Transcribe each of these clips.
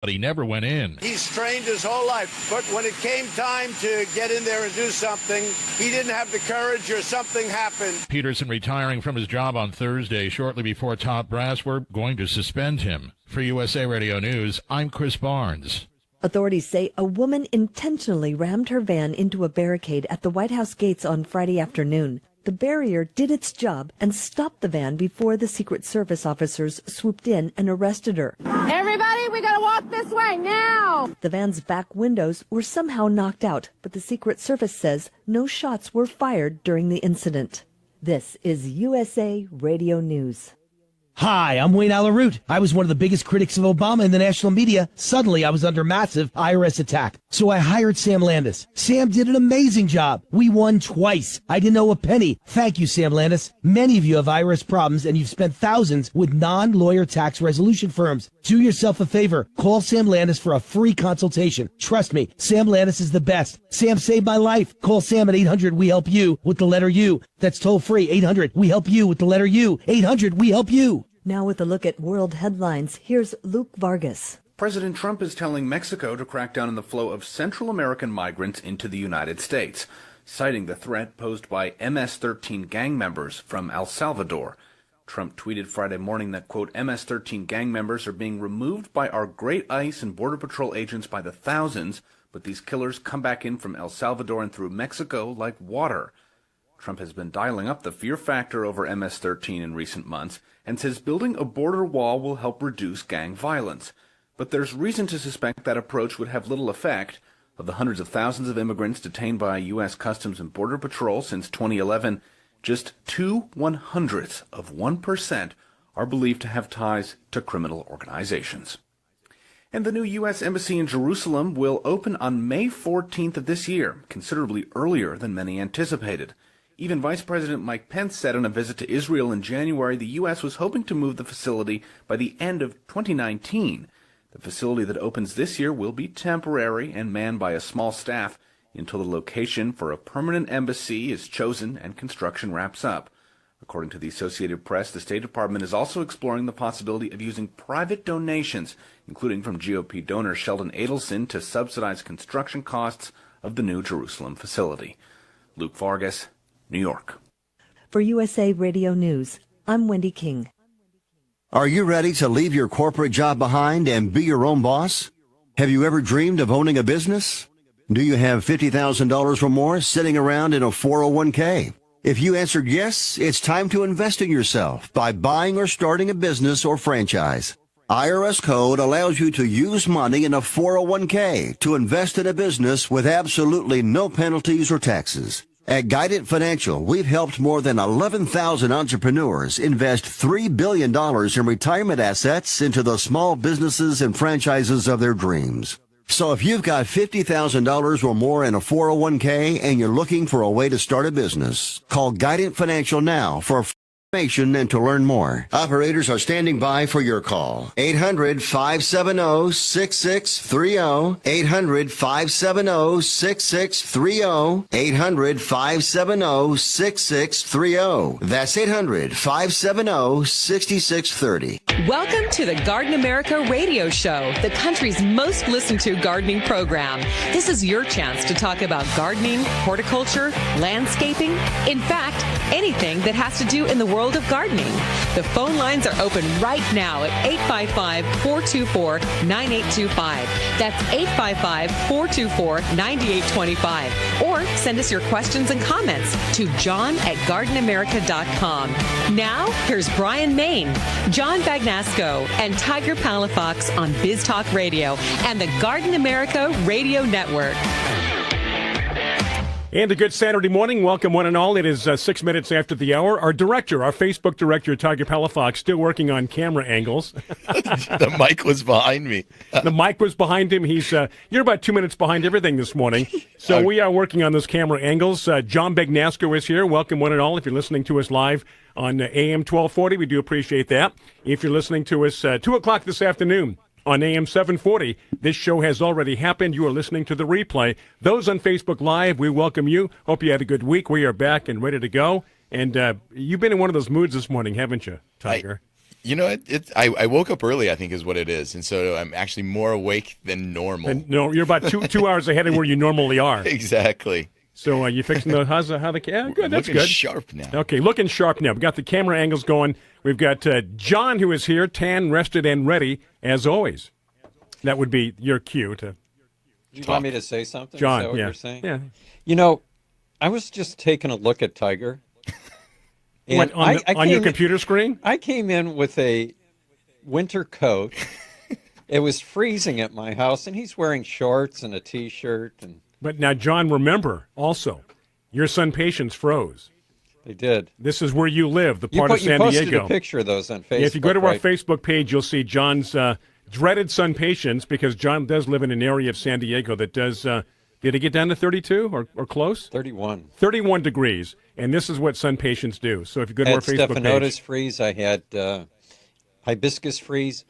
but he never went in. He's trained his whole life, but when it came time to get in there and do something, he didn't have the courage or something happened. Peterson retiring from his job on Thursday, shortly before top brass were going to suspend him. For USA Radio News, I'm Chris Barnes. Authorities say a woman intentionally rammed her van into a barricade at the White House gates on Friday afternoon. The barrier did its job and stopped the van before the Secret Service officers swooped in and arrested her. Everybody, we gotta walk this way now! The van's back windows were somehow knocked out, but the Secret Service says no shots were fired during the incident. This is USA Radio News. Hi, I'm Wayne Alaroot. I was one of the biggest critics of Obama in the national media. Suddenly, I was under massive IRS attack. So I hired Sam Landis. Sam did an amazing job. We won twice. I didn't owe a penny. Thank you, Sam Landis. Many of you have IRS problems, and you've spent thousands with non-lawyer tax resolution firms. Do yourself a favor. Call Sam Landis for a free consultation. Trust me, Sam Landis is the best. Sam saved my life. Call Sam at 800-WE-HELP-YOU with the letter U. That's toll free. 800-WE-HELP-YOU with the letter U. 800-WE-HELP-YOU. Now with a look at world headlines, here's Luke Vargas. President Trump is telling Mexico to crack down on the flow of Central American migrants into the United States, citing the threat posed by MS-13 gang members from El Salvador. Trump tweeted Friday morning that, quote, MS-13 gang members are being removed by our great ICE and Border Patrol agents by the thousands, but these killers come back in from El Salvador and through Mexico like water. Trump has been dialing up the fear factor over MS-13 in recent months and says building a border wall will help reduce gang violence. But there's reason to suspect that approach would have little effect. Of the hundreds of thousands of immigrants detained by U.S. Customs and Border Patrol since 2011, just 0.02% are believed to have ties to criminal organizations. And the new U.S. Embassy in Jerusalem will open on May 14th of this year, considerably earlier than many anticipated. Even Vice President Mike Pence said on a visit to Israel in January the U.S. was hoping to move the facility by the end of 2019. The facility that opens this year will be temporary and manned by a small staff until the location for a permanent embassy is chosen and construction wraps up. According to the Associated Press, the State Department is also exploring the possibility of using private donations, including from GOP donor Sheldon Adelson, to subsidize construction costs of the new Jerusalem facility. Luke Vargas, New York. For USA Radio News, I'm Wendy King. Are you ready to leave your corporate job behind and be your own boss? Have you ever dreamed of owning a business? Do you have $50,000 or more sitting around in a 401k? If you answered yes, it's time to invest in yourself by buying or starting a business or franchise. IRS code allows you to use money in a 401k to invest in a business with absolutely no penalties or taxes. At Guidant Financial, we've helped more than 11,000 entrepreneurs invest $3 billion in retirement assets into the small businesses and franchises of their dreams. So if you've got $50,000 or more in a 401k and you're looking for a way to start a business, call Guidant Financial now for information and to learn more. Operators are standing by for your call. 800-570-6630. 800-570-6630. 800-570-6630. That's 800-570-6630. Welcome to the Garden America Radio Show, the country's most listened to gardening program. This is your chance to talk about gardening, horticulture, landscaping, in fact, anything that has to do in the world of gardening. The phone lines are open right now at 855-424-9825. That's 855-424-9825. Or send us your questions and comments to john@gardenamerica.com. Now, here's Bryan, Maine, John Bagnasco, and Tiger Palafox on Biz Talk Radio and the Garden America Radio Network. And a good Saturday morning. Welcome, one and all. It is 6 minutes after the hour. Our Facebook director, Tiger Palafox, still working on camera angles. The mic was behind me. The mic was behind him. You're about 2 minutes behind everything this morning. So we are working on those camera angles. John Bagnasco is here. Welcome, one and all. If you're listening to us live on AM 1240, we do appreciate that. If you're listening to us 2 o'clock this afternoon on AM 740, this show has already happened. You are listening to the replay. Those on Facebook Live, we welcome you. Hope you had a good week. We are back and ready to go. And you've been in one of those moods this morning, haven't you, Tiger? You know, I woke up early, I think is what it is. And so I'm actually more awake than normal. And no, you're about two hours ahead of where you normally are. Exactly. So you fixing the yeah, good. That's looking good. Sharp now. Okay, looking sharp now. We've got the camera angles going. We've got John, who is here, tan, rested, and ready as always. That would be your cue to. You want me to say something? John, is that what yeah, you're saying? yeah. You know, I was just taking a look at Tiger. What, on your computer screen? I came in with a winter coat. It was freezing at my house, and he's wearing shorts and a T-shirt. But now, John, remember also, your son Patience froze. They did. This is where you live, the part of San Diego. You posted a picture of those on Facebook. Yeah, if you go to our right? Facebook page, you'll see John's dreaded son Patience, because John does live in an area of San Diego that does, did it get down to 32 or close? 31. 31 degrees, and this is what sun Patience do. So if you go to our Facebook Stephanotis page. freeze. I had hibiscus freeze.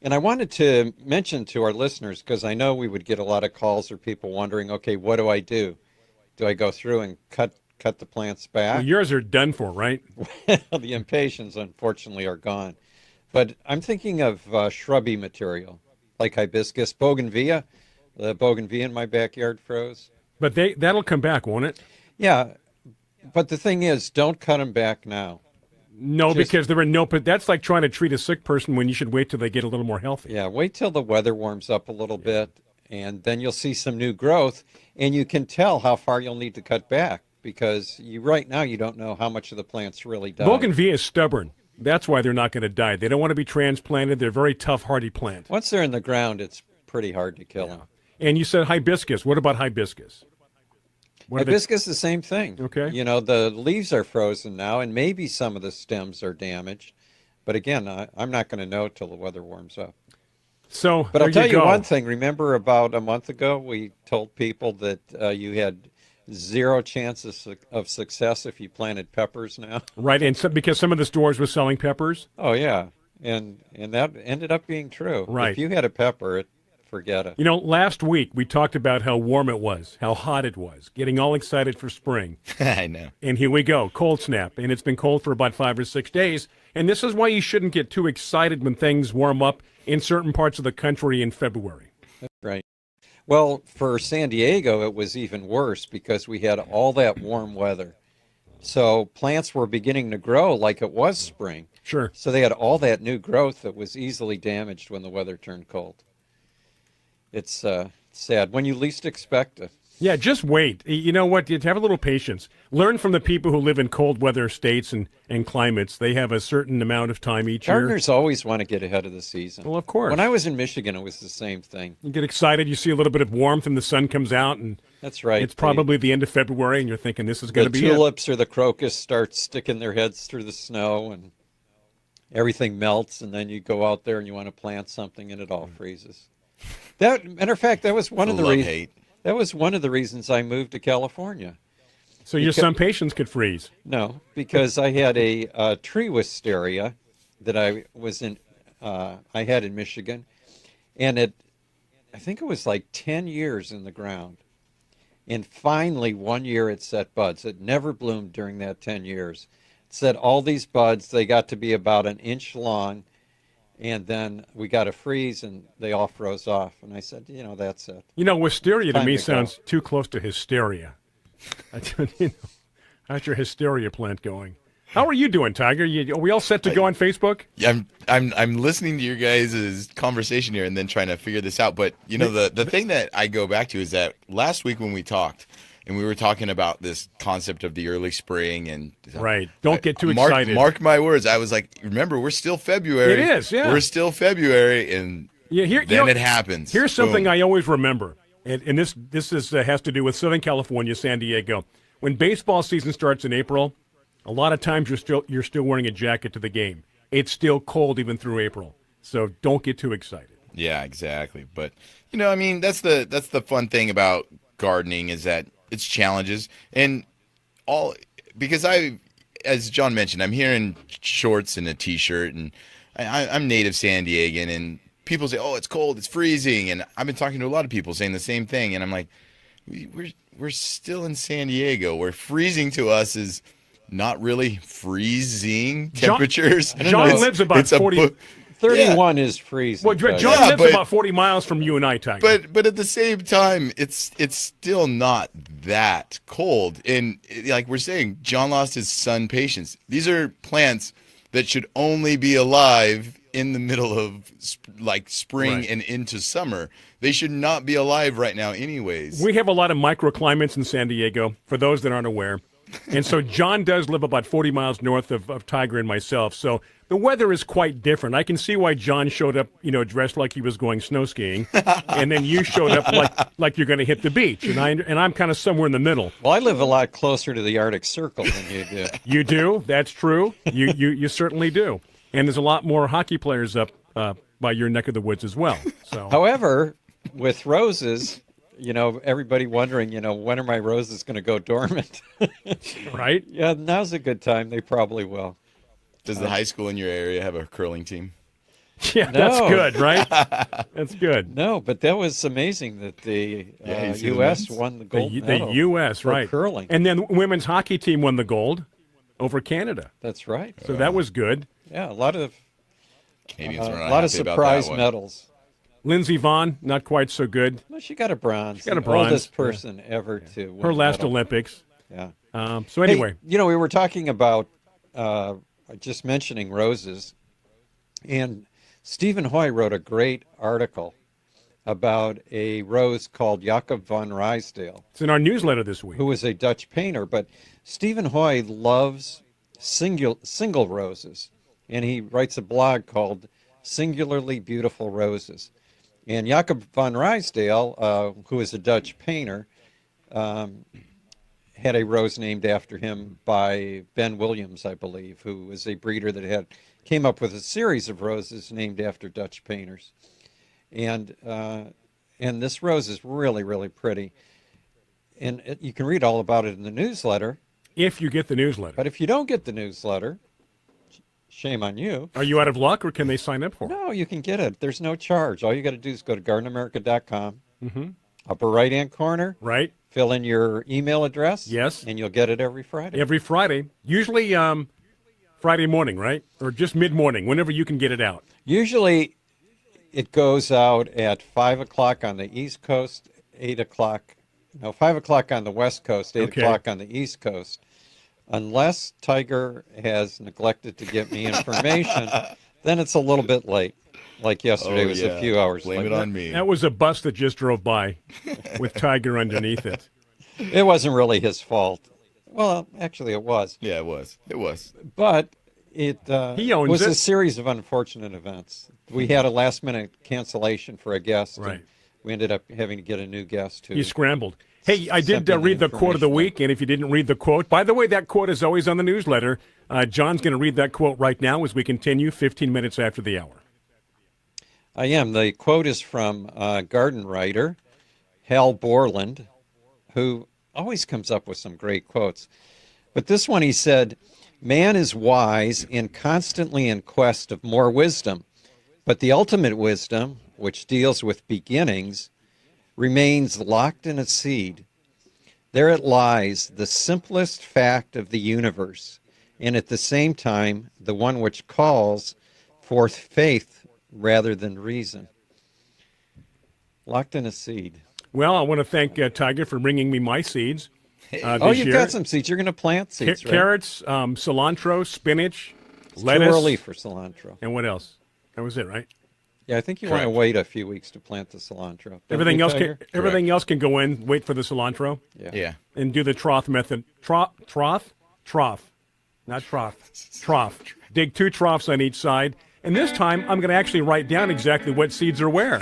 And I wanted to mention to our listeners, because I know we would get a lot of calls or people wondering, okay, what do I do? Do I go through and cut the plants back? Well, yours are done for, right? The impatiens, unfortunately, are gone. But I'm thinking of shrubby material, like hibiscus, bougainvillea. The bougainvillea in my backyard froze. But that'll come back, won't it? Yeah. But the thing is, don't cut them back now. No, because they're in no. But that's like trying to treat a sick person when you should wait till they get a little more healthy. Yeah, wait till the weather warms up a little bit, and then you'll see some new growth, and you can tell how far you'll need to cut back, because right now you don't know how much of the plant's really died. Bougainvillea is stubborn. That's why they're not going to die. They don't want to be transplanted. They're a very tough, hardy plant. Once they're in the ground, it's pretty hard to kill them. And you said hibiscus. What about hibiscus? Hibiscus, the same thing. Okay. You know, the leaves are frozen now, and maybe some of the stems are damaged. But again, I'm not going to know till the weather warms up. So, but I'll tell you one thing. Remember, about a month ago, we told people that you had 0 chances of success if you planted peppers now. Right, and so, because some of the stores were selling peppers. Oh yeah, and that ended up being true. Right. If you had a pepper, forget it. You know, last week we talked about how warm it was, how hot it was, getting all excited for spring. I know. And here we go, cold snap. And it's been cold for about 5 or 6 days. And this is why you shouldn't get too excited when things warm up in certain parts of the country in February. That's right. Well, for San Diego, it was even worse because we had all that warm weather. So plants were beginning to grow like it was spring. Sure. So they had all that new growth that was easily damaged when the weather turned cold. It's sad. When you least expect it. Yeah, just wait. You know what? You have a little patience. Learn from the people who live in cold weather states and climates. They have a certain amount of time each year. Gardeners always want to get ahead of the season. Well, of course. When I was in Michigan, it was the same thing. You get excited. You see a little bit of warmth and the sun comes out. And that's right. It's probably the end of February, and you're thinking this is going to be The tulips or the crocus start sticking their heads through the snow, and everything melts, and then you go out there and you want to plant something, and it all freezes. Matter of fact, that was one of the reasons. That was one of the reasons I moved to California. So your son Patience could freeze? No, because I had a tree wisteria that I had in Michigan, and I think it was like 10 years in the ground, and finally one year it set buds. It never bloomed during that 10 years. It set all these buds. They got to be about an inch long. And then we got a freeze, and they all froze off. And I said, that's it. Wisteria to me sounds too close to hysteria. How's your hysteria plant going? How are you doing, Tiger? Are we all set to go on Facebook? Yeah, I'm listening to your guys' conversation here and then trying to figure this out. But, the thing that I go back to is that last week when we talked, and we were talking about this concept of the early spring and right. Don't get too excited. Mark my words. I was like, remember, we're still February. It is, yeah. We're still February, and then it happens. Here's something I always remember, and this has to do with Southern California, San Diego. When baseball season starts in April, a lot of times you're still wearing a jacket to the game. It's still cold even through April, so don't get too excited. Yeah, exactly. But that's the fun thing about gardening is that it's challenges and all because as John mentioned, I'm here in shorts and a T-shirt, and I'm native San Diegan, and people say, "Oh, it's cold, it's freezing," and I've been talking to a lot of people saying the same thing, and I'm like, we're still in San Diego, where freezing to us is not really freezing temperatures. John lives about 40. 31 is freezing. Well, John lives about 40 miles from you and I, Tiger. But at the same time, it's still not that cold. And like we're saying, John lost his sun patience. These are plants that should only be alive in the middle of spring and into summer. They should not be alive right now anyways. We have a lot of microclimates in San Diego, for those that aren't aware. And so John does live about 40 miles north of Tiger and myself. So the weather is quite different. I can see why John showed up, dressed like he was going snow skiing, and then you showed up like you're going to hit the beach, and I'm kind of somewhere in the middle. Well, I live a lot closer to the Arctic Circle than you do. You do? That's true. You certainly do. And there's a lot more hockey players up by your neck of the woods as well. So, however, with roses, everybody wondering, when are my roses going to go dormant? Right? Yeah, now's a good time. They probably will. Does the high school in your area have a curling team? Yeah, that's good, right? That's good. No, but that was amazing that the U.S. won the gold medal. The U.S., for right. curling. And then women's hockey team won the gold over Canada. That's right. So that was good. Yeah, a lot of Canadians were not a lot of happy about surprise that one. medals. Lindsey Vonn, not quite so good. Well, she got a bronze. She got a bronze. Oldest person ever to win her a last medal. Olympics. Yeah. So anyway. Hey, we were talking about just mentioning roses, and Stephen Hoy wrote a great article about a rose called Jacob van Ruysdael. It's in our newsletter this week. Who was a Dutch painter, but Stephen Hoy loves single roses, and he writes a blog called Singularly Beautiful Roses. And Jacob van Ruysdael, who is a Dutch painter, had a rose named after him by Ben Williams, I believe, who was a breeder that came up with a series of roses named after Dutch painters. And this rose is really, really pretty. And you can read all about it in the newsletter. If you get the newsletter. But if you don't get the newsletter, shame on you. Are you out of luck, or can they sign up for it? No, you can get it. There's no charge. All you got to do is go to gardenamerica.com, Mm-hmm. upper right-hand corner. Right. Fill in your email address. Yes. And you'll get it every Friday. Every Friday. Usually Friday morning, right? Or just mid-morning, whenever you can get it out. Usually it goes out at 5 o'clock on the East Coast, 5 o'clock on the West Coast, 8 o'clock on the East Coast. Unless Tiger has neglected to get me information, then it's a little bit late. Like yesterday was a few hours late. Blame it on me. That was a bus that just drove by with Tiger underneath it. It wasn't really his fault. Well, actually it was. Yeah, it was. It was. But it he owns was it. a series of unfortunate events. We had a last-minute cancellation for a guest. Right. And we ended up having to get a new guest who He scrambled. Hey, I did sent me read the quote of the week, and if you didn't read the quote, by the way, that quote is always on the newsletter. John's going to read that quote right now as we continue 15 minutes after the hour. I am. The quote is from garden writer Hal Borland, who always comes up with some great quotes. But this one, he said, "Man is wise and constantly in quest of more wisdom, but the ultimate wisdom, which deals with beginnings, remains locked in a seed. There it lies, the simplest fact of the universe, and at the same time, the one which calls forth faith rather than reason." Locked in a seed. Well, I want to thank Tiger for bringing me my seeds. You've year. got some seeds. You're going to plant seeds, right? Carrots, cilantro, spinach, It's lettuce. too early for cilantro. And what else? That was it, right? Yeah, I think you want to wait a few weeks to plant the cilantro. Don't Everything you, else Tiger? everything else can go in, wait for the cilantro. Yeah. And do the trough method. Trough. Not trough. Trough. Dig 2 troughs on each side. And this time, I'm going to actually write down exactly what seeds are where.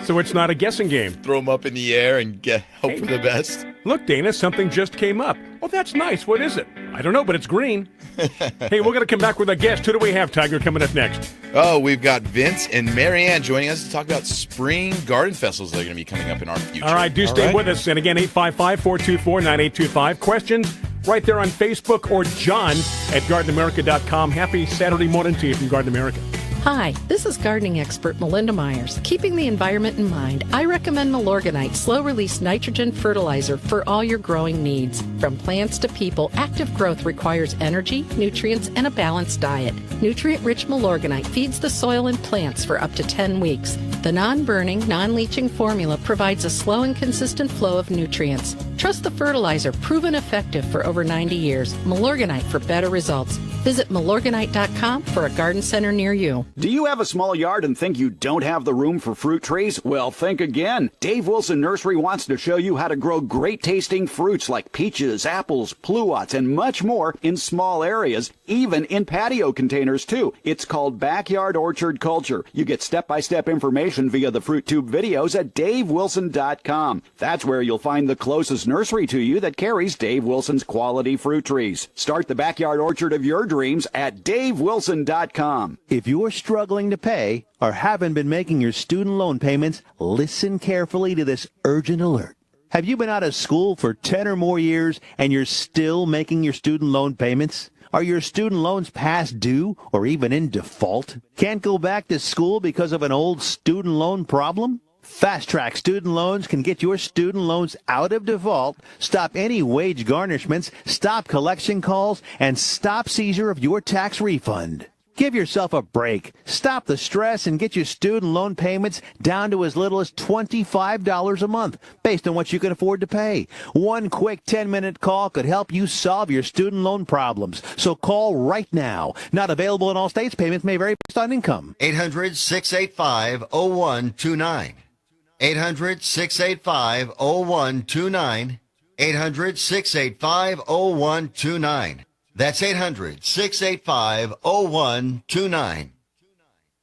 So it's not a guessing game. Throw them up in the air and hope for the best. Look, Dana, something just came up. Oh, that's nice. What is it? I don't know, but it's green. Hey, we're going to come back with a guest. Who do we have, Tiger, coming up next? Oh, we've got Vince and Marianne joining us to talk about spring garden festivals that are going to be coming up in our future. All right, stay with us. And again, 855-424-9825. Questions right there on Facebook or John at GardenAmerica.com. Happy Saturday morning to you from Garden America. Hi, this is gardening expert Melinda Myers. Keeping the environment in mind, I recommend Milorganite slow-release nitrogen fertilizer for all your growing needs. From plants to people, active growth requires energy, nutrients, and a balanced diet. Nutrient-rich Milorganite feeds the soil and plants for up to 10 weeks. The non-burning, non-leaching formula provides a slow and consistent flow of nutrients. Trust the fertilizer, proven effective for over 90 years. Milorganite for better results. Visit Milorganite.com for a garden center near you. Do you have a small yard and think you don't have the room for fruit trees? Well, think again. Dave Wilson Nursery wants to show you how to grow great-tasting fruits like peaches, apples, pluots, and much more in small areas, even in patio containers, too. It's called Backyard Orchard Culture. You get step-by-step information via the Fruit Tube videos at DaveWilson.com. That's where you'll find the closest nursery to you that carries Dave Wilson's quality fruit trees. Start the backyard orchard of your dreams at DaveWilson.com. If you're struggling to pay or haven't been making your student loan payments, listen carefully to this urgent alert. Have you been out of school for 10 or more years and you're still making your student loan payments? Are your student loans past due or even in default? Can't go back to school because of an old student loan problem? Fast Track Student Loans can get your student loans out of default, stop any wage garnishments, stop collection calls, and stop seizure of your tax refund. Give yourself a break. Stop the stress and get your student loan payments down to as little as $25 a month, based on what you can afford to pay. One quick 10-minute call could help you solve your student loan problems. So call right now. Not available in all states. Payments may vary based on income. 800-685-0129. 800-685-0129. 800-685-0129. That's 800-685-0129.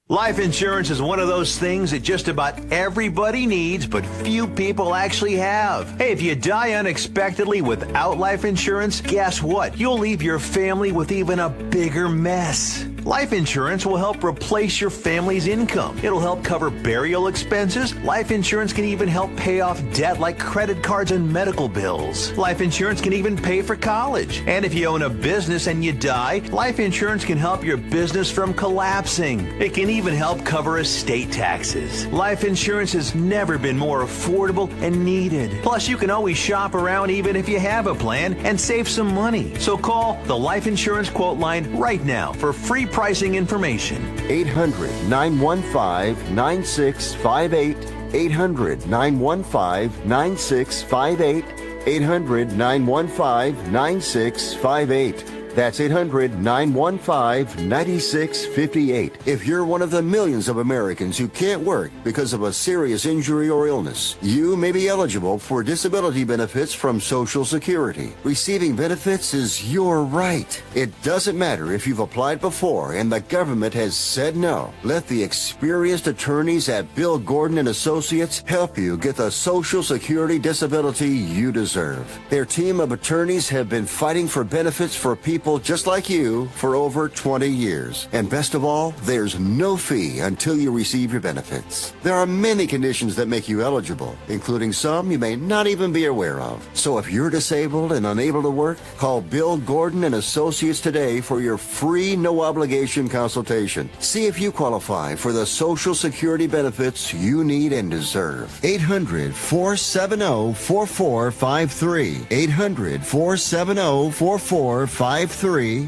Life insurance is one of those things that just about everybody needs, but few people actually have. Hey, if you die unexpectedly without life insurance, guess what? You'll leave your family with even a bigger mess. Life insurance will help replace your family's income. It'll help cover burial expenses. Life insurance can even help pay off debt like credit cards and medical bills. Life insurance can even pay for college. And if you own a business and you die, life insurance can help your business from collapsing. It can even help cover estate taxes. Life insurance has never been more affordable and needed. Plus, you can always shop around even if you have a plan and save some money. So call the Life Insurance Quote Line right now for free pricing information. 800-915-9658. 800-915-9658. 800-915-9658. That's 800-915-9658. If you're one of the millions of Americans who can't work because of a serious injury or illness, you may be eligible for disability benefits from Social Security. Receiving benefits is your right. It doesn't matter if you've applied before and the government has said no. Let the experienced attorneys at Bill Gordon and Associates help you get the Social Security disability you deserve. Their team of attorneys have been fighting for benefits for people just like you for over 20 years. And best of all, there's no fee until you receive your benefits. There are many conditions that make you eligible, including some you may not even be aware of. So if you're disabled and unable to work, call Bill Gordon and Associates today for your free no-obligation consultation. See if you qualify for the Social Security benefits you need and deserve. 800-470-4453. 800-470-4453.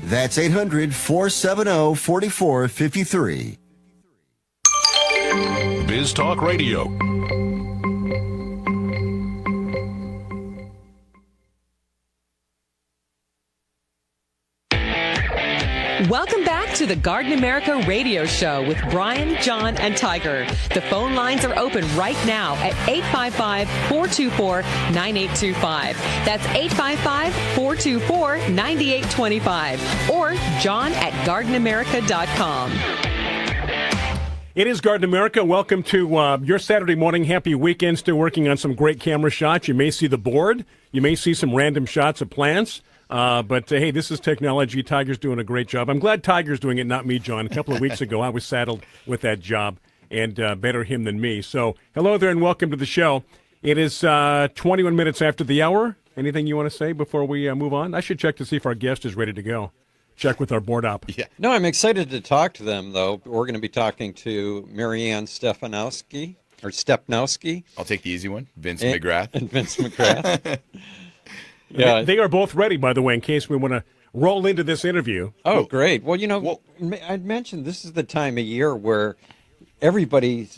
That's 800-470-4453. Biz Talk Radio. Welcome back to the Garden America radio show with Bryan, John, and Tiger. The phone lines are open right now at 855-424-9825. That's 855-424-9825. Or John at gardenamerica.com. It is Garden America. Welcome to your Saturday morning. Happy weekend. Still working on some great camera shots. You may see the board. You may see some random shots of plants. But hey, this is technology. Tiger's doing a great job. I'm glad Tiger's doing it, not me, John. A couple of weeks ago, I was saddled with that job, and better him than me. So hello there and welcome to the show. It is 21 minutes after the hour. Anything you want to say before we move on? I should check to see if our guest is ready to go. check with our board op. Yeah. No, I'm excited to talk to them, though. We're going to be talking to Marianne Stepnowski. I'll take the easy one. Vince McGrath. And Vince McGrath. Yeah. They are both ready, by the way, in case we want to roll into this interview. Oh, great. Well, I'd mentioned this is the time of year where everybody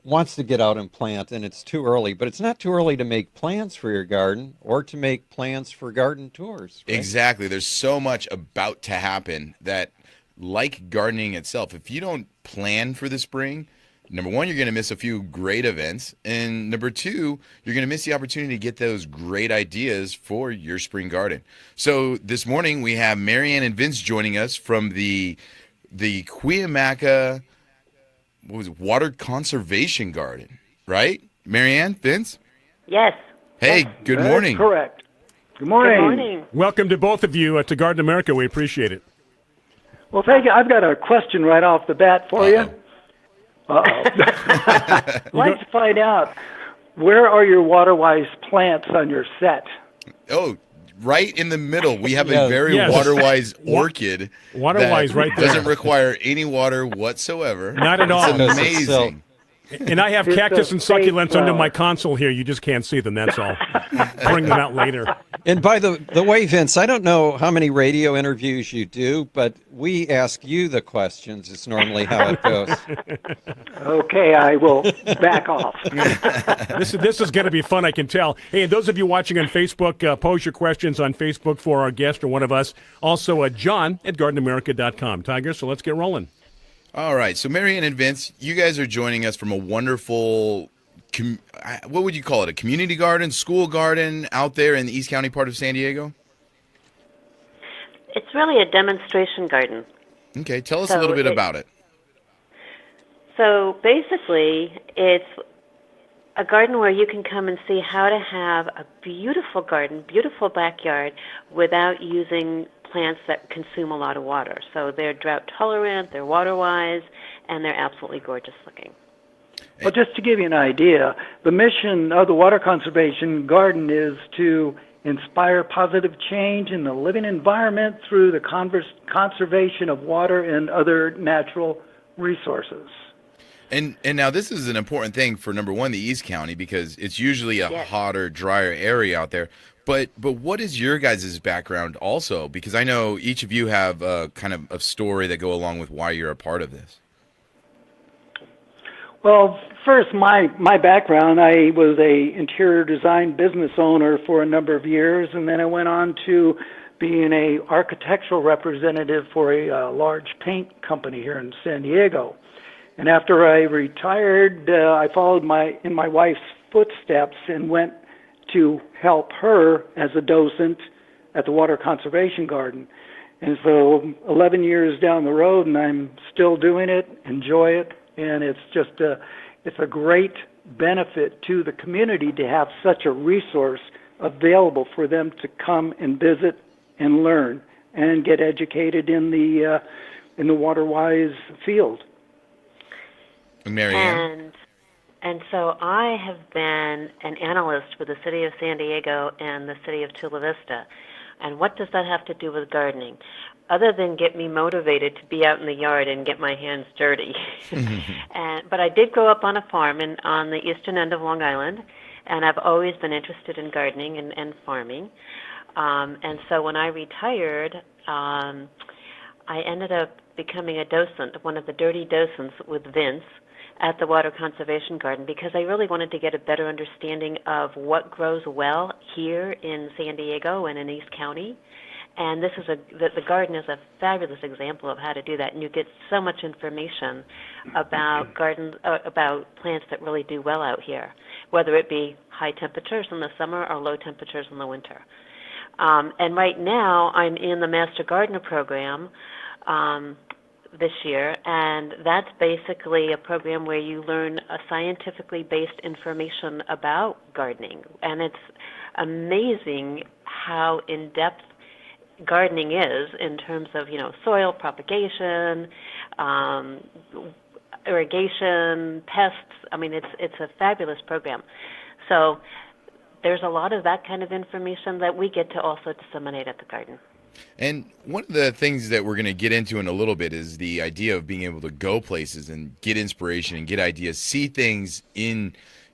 wants to get out and plant, and it's too early. But it's not too early to make plans for your garden or to make plans for garden tours. Right? Exactly. There's so much about to happen that, like gardening itself, if you don't plan for the spring, number one, you're going to miss a few great events. And number two, you're going to miss the opportunity to get those great ideas for your spring garden. So this morning we have Marianne and Vince joining us from the Cuyamaca Water Conservation Garden, right? Marianne, Vince? Yes. Hey, good morning. Correct. Good morning. Good morning. Welcome to both of you to Garden America. We appreciate it. Well, thank you. I've got a question right off the bat for you. I'd like to find out, where are your water-wise plants on your set? Oh, right in the middle. We have a very water-wise orchid. Water-wise right there. Doesn't require any water whatsoever. Not at all. It's amazing. And I have cactus and succulents under my console here. You just can't see them, that's all. Bring them out later. And by the way, Vince, I don't know how many radio interviews you do, but we ask you the questions. It's normally how it goes. Okay, I will back off. This is going to be fun, I can tell. Hey, and those of you watching on Facebook, pose your questions on Facebook for our guest or one of us. Also, John at gardenamerica.com. Tiger, so let's get rolling. All right, so Marianne and Vince, you guys are joining us from a wonderful, what would you call it, a community garden, school garden out there in the East County part of San Diego? It's really a demonstration garden. Okay, tell us a little bit about it. So basically, it's a garden where you can come and see how to have a beautiful garden, beautiful backyard, without using plants that consume a lot of water. So they're drought tolerant, they're water wise, and they're absolutely gorgeous looking. Well, just to give you an idea, the mission of the Water Conservation Garden is to inspire positive change in the living environment through the conservation of water and other natural resources. And now this is an important thing for, number one, the East County, because it's usually a hotter, drier area out there. But what is your guys' background also? Because I know each of you have a kind of a story that go along with why you're a part of this. Well, first, my background, I was a interior design business owner for a number of years, and then I went on to being a architectural representative for a large paint company here in San Diego. And after I retired, I followed in my wife's footsteps and went to help her as a docent at the Water Conservation Garden. And so 11 years down the road, and I'm still doing it, enjoy it, and it's just it's a great benefit to the community to have such a resource available for them to come and visit and learn and get educated in the water-wise field. Marianne? And so I have been an analyst for the City of San Diego and the City of Chula Vista. And what does that have to do with gardening? Other than get me motivated to be out in the yard and get my hands dirty. But I did grow up on a farm on the eastern end of Long Island, and I've always been interested in gardening and farming. And so when I retired, I ended up becoming a docent, one of the dirty docents with Vince, at the Water Conservation Garden, because I really wanted to get a better understanding of what grows well here in San Diego and in East County. And this is the garden is a fabulous example of how to do that. And you get so much information about gardens, about plants that really do well out here, whether it be high temperatures in the summer or low temperatures in the winter. And right now, I'm in the Master Gardener program this year, and that's basically a program where you learn a scientifically based information about gardening. And it's amazing how in-depth gardening is in terms of, soil propagation, irrigation, pests. I mean, it's a fabulous program. So there's a lot of that kind of information that we get to also disseminate at the garden. And one of the things that we're going to get into in a little bit is the idea of being able to go places and get inspiration and get ideas, see things in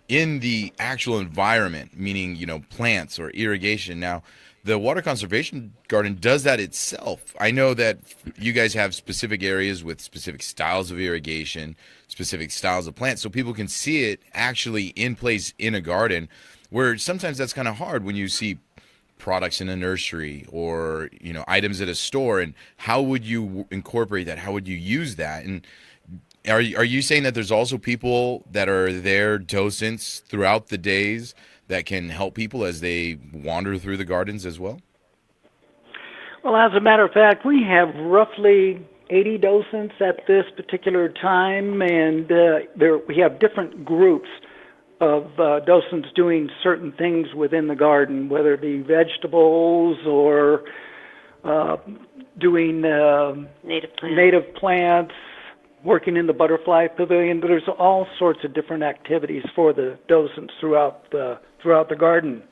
the actual environment, meaning, you know, plants or irrigation. Now, the water conservation garden does that itself. I know that you guys have specific areas with specific styles of irrigation, specific styles of plants, so people can see it actually in place in a garden, where sometimes that's kind of hard when you see products in a nursery or, you know, items at a store. And how would you incorporate that? How would you use that? And are you saying that there's also people that are there, docents throughout the days, that can help people as they wander through the gardens as well? Well, as a matter of fact, we have roughly 80 docents at this particular time, and we have different groups of docents doing certain things within the garden, whether it be vegetables or doing native plants, working in the butterfly pavilion. But there's all sorts of different activities for the docents throughout the garden.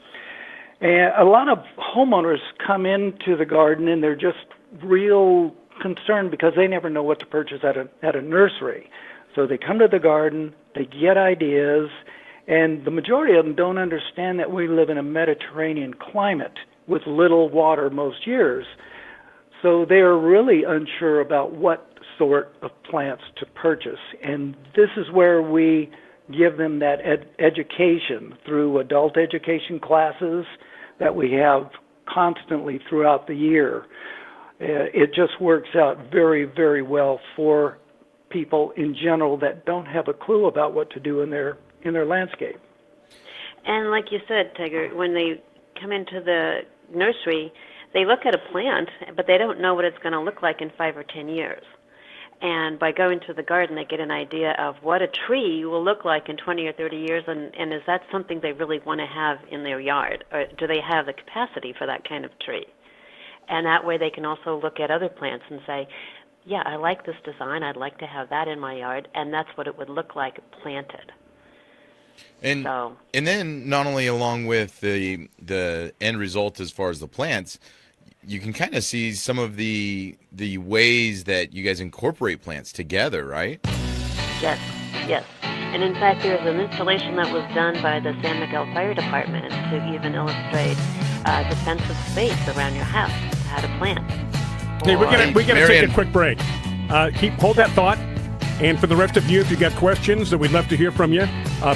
And a lot of homeowners come into the garden and they're just real concerned because they never know what to purchase at a nursery. So they come to the garden, they get ideas, and the majority of them don't understand that we live in a Mediterranean climate with little water most years. So they're really unsure about what sort of plants to purchase. And this is where we give them that education through adult education classes that we have constantly throughout the year. It just works out very, very well for people in general that don't have a clue about what to do in their landscape. And like you said, Tiger, when they come into the nursery, they look at a plant, but they don't know what it's going to look like in 5 or 10 years. And by going to the garden, they get an idea of what a tree will look like in 20 or 30 years, and is that something they really want to have in their yard, or do they have the capacity for that kind of tree? And that way they can also look at other plants and say, yeah, I like this design, I'd like to have that in my yard, and that's what it would look like planted. And then not only along with the end result as far as the plants, you can kind of see some of the ways that you guys incorporate plants together, right? Yes. And in fact, there's an installation that was done by the San Miguel Fire Department to even illustrate defensive space around your house, how to plant. Hey, we're gonna take a quick break. Hold that thought. And for the rest of you, if you've got questions, we'd love to hear from you.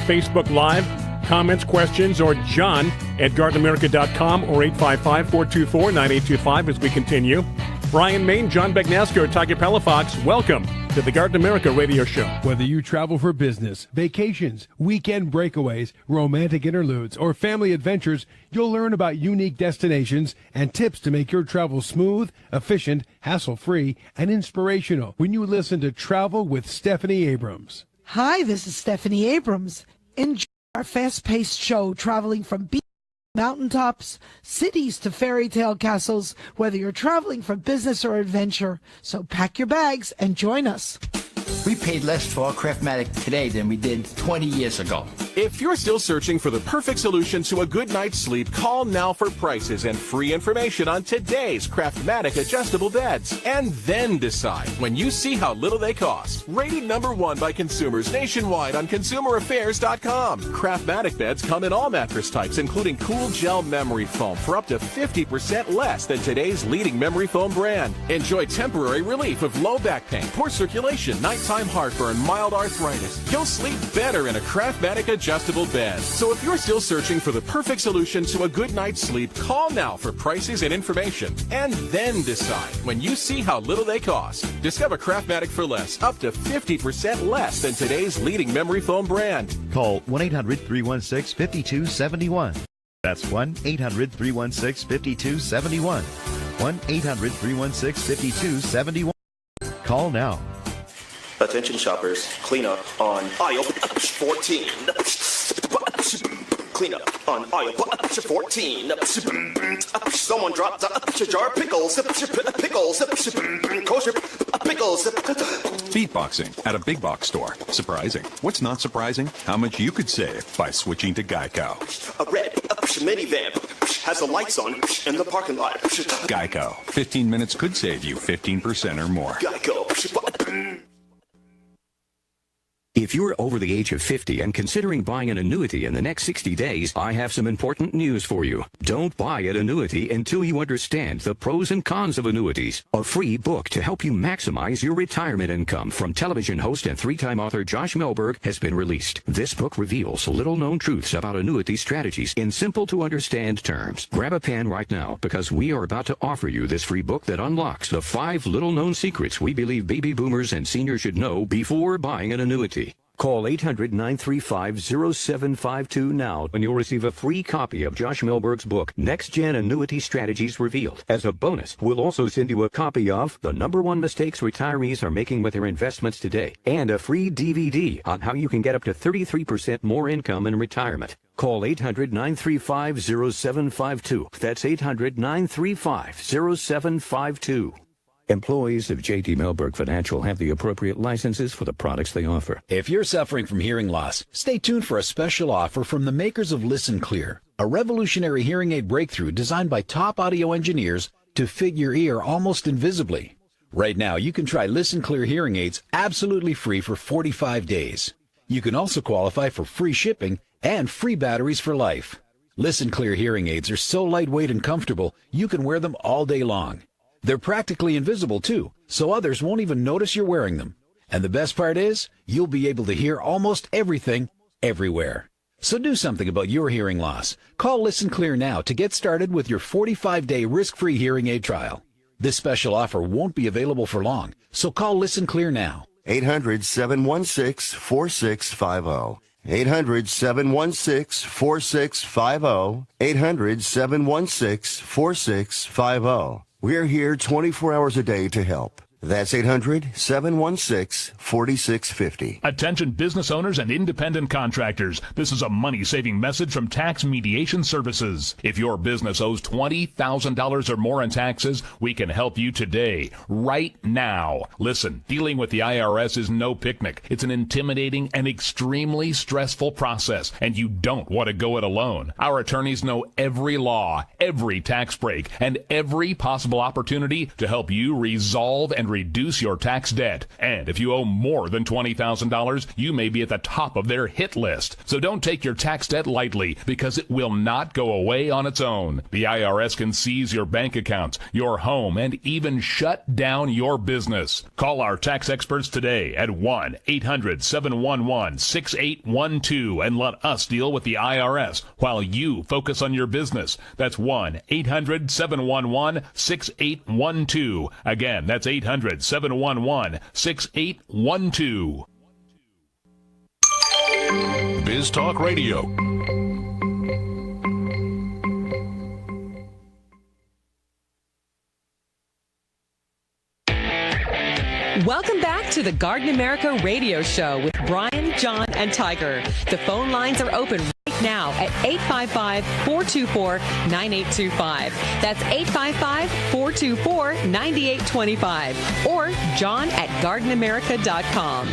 Facebook Live, comments, questions, or John at GardenAmerica.com or 855-424-9825 as we continue. Bryan, Maine, John Bagnasco, Tiger Palafox, welcome to the Garden America radio show. Whether you travel for business, vacations, weekend breakaways, romantic interludes, or family adventures, you'll learn about unique destinations and tips to make your travel smooth, efficient, hassle-free, and inspirational when you listen to Travel with Stephanie Abrams. Hi, this is Stephanie Abrams. Enjoy our fast-paced show traveling from mountaintops, cities to fairy tale castles, whether you're traveling for business or adventure. So pack your bags and join us. We paid less for our Craftmatic today than we did 20 years ago. If you're still searching for the perfect solution to a good night's sleep, call now for prices and free information on today's Craftmatic adjustable beds. And then decide when you see how little they cost. Rated #1 by consumers nationwide on ConsumerAffairs.com. Craftmatic beds come in all mattress types, including cool gel memory foam for up to 50% less than today's leading memory foam brand. Enjoy temporary relief of low back pain, poor circulation, nighttime heartburn, mild arthritis. You'll sleep better in a Craftmatic adjustable bed. So if you're still searching for the perfect solution to a good night's sleep, call now for prices and information. And then decide when you see how little they cost. Discover Craftmatic for less, up to 50% less than today's leading memory foam brand. Call 1-800-316-5271. That's 1-800-316-5271. 1-800-316-5271. Call now. Attention shoppers, clean up on aisle 14. Clean up on aisle 14. Someone dropped a jar of pickles. Kosher pickles. Beatboxing at a big box store. Surprising. What's not surprising? How much you could save by switching to Geico. A red minivan. has the lights on in the parking lot. Geico. 15 minutes could save you 15% or more. Geico. If you're over the age of 50 and considering buying an annuity in the next 60 days, I have some important news for you. Don't buy an annuity until you understand the pros and cons of annuities. A free book to help you maximize your retirement income from television host and three-time author Josh Melberg has been released. This book reveals little-known truths about annuity strategies in simple-to-understand terms. Grab a pen right now because we are about to offer you this free book that unlocks the 5 little-known secrets we believe baby boomers and seniors should know before buying an annuity. Call 800-935-0752 now and you'll receive a free copy of Josh Melberg's book, Next Gen Annuity Strategies Revealed. As a bonus, we'll also send you a copy of The #1 Mistakes Retirees Are Making with Their Investments Today and a free DVD on how you can get up to 33% more income in retirement. Call 800-935-0752. That's 800-935-0752. Employees of J.D. Melberg Financial have the appropriate licenses for the products they offer. If you're suffering from hearing loss, stay tuned for a special offer from the makers of Listen Clear, a revolutionary hearing aid breakthrough designed by top audio engineers to fit your ear almost invisibly. Right now, you can try Listen Clear hearing aids absolutely free for 45 days. You can also qualify for free shipping and free batteries for life. Listen Clear hearing aids are so lightweight and comfortable, you can wear them all day long. They're practically invisible, too, so others won't even notice you're wearing them. And the best part is, you'll be able to hear almost everything, everywhere. So do something about your hearing loss. Call Listen Clear now to get started with your 45-day risk-free hearing aid trial. This special offer won't be available for long, so call Listen Clear now. 800-716-4650. 800-716-4650. 800-716-4650. We're here 24 hours a day to help. That's 800-716-4650. Attention business owners and independent contractors. This is a money-saving message from Tax Mediation Services. If your business owes $20,000 or more in taxes, we can help you today, right now. Listen, dealing with the IRS is no picnic. It's an intimidating and extremely stressful process, and you don't want to go it alone. Our attorneys know every law, every tax break, and every possible opportunity to help you resolve and reduce your tax debt. And if you owe more than $20,000, you may be at the top of their hit list. So don't take your tax debt lightly, because it will not go away on its own. The IRS can seize your bank accounts, your home, and even shut down your business. Call our tax experts today at 1-800-711-6812 and let us deal with the IRS while you focus on your business. That's 1-800-711-6812. Again, that's 800-711-6812. Biz Talk Radio. Welcome back to the Garden America Radio Show with Bryan, John, and Tiger. The phone lines are open right now at 855-424-9825. That's 855-424-9825. Or John at gardenamerica.com.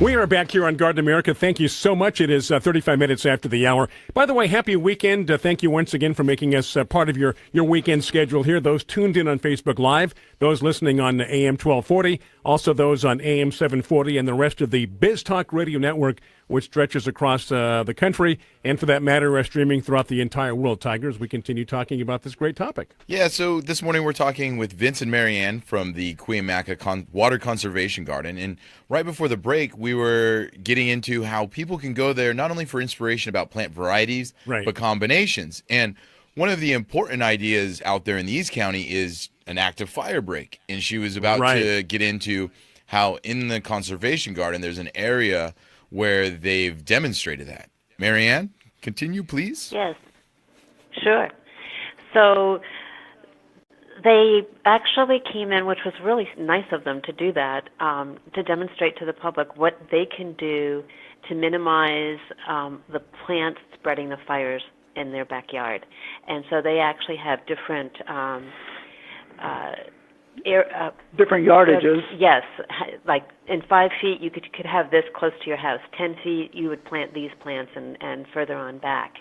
We are back here on Garden America. Thank you so much. It is 35 minutes after the hour. By the way, happy weekend. Thank you once again for making us part of your weekend schedule here. Those tuned in on Facebook Live, those listening on AM 1240, also those on AM 740, and the rest of the Biz Talk Radio Network, which stretches across the country, and for that matter, streaming throughout the entire world, Tiger, as we continue talking about this great topic. Yeah, so this morning we're talking with Vince and Marianne from the Cuyamaca Water Conservation Garden, and right before the break, we were getting into how people can go there not only for inspiration about plant varieties, but combinations. And one of the important ideas out there in the East County is an active fire break, and she was about to get into how in the conservation garden there's an area where they've demonstrated that. Marianne, continue, please. Yes, sure. So they actually came in, which was really nice of them to do that, to demonstrate to the public what they can do to minimize the plants spreading the fires in their backyard. And so they actually have different different yardages. Yes, like in 5 feet you could have this close to your house. 10 feet you would plant these plants, and further on back.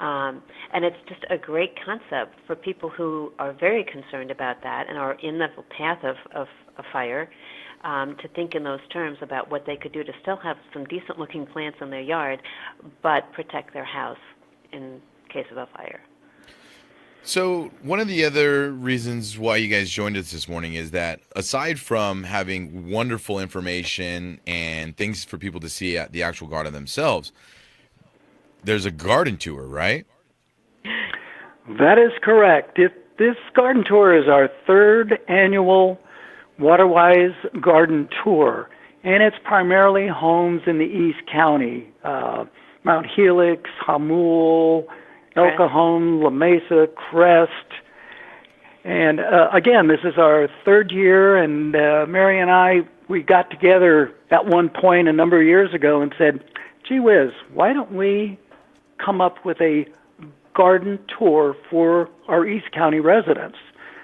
And it's just a great concept for people who are very concerned about that and are in the path of a fire, to think in those terms about what they could do to still have some decent-looking plants in their yard, but protect their house in case of a fire. So one of the other reasons why you guys joined us this morning is that aside from having wonderful information and things for people to see at the actual garden themselves, there's a garden tour, right? That is correct. This garden tour is our third annual Waterwise Garden Tour, and it's primarily homes in the East County, Mount Helix, Hamul, El Cajon, La Mesa, Crest. And again, this is our third year, and Mary and I, we got together at one point a number of years ago and said, gee whiz, why don't we come up with a garden tour for our East County residents?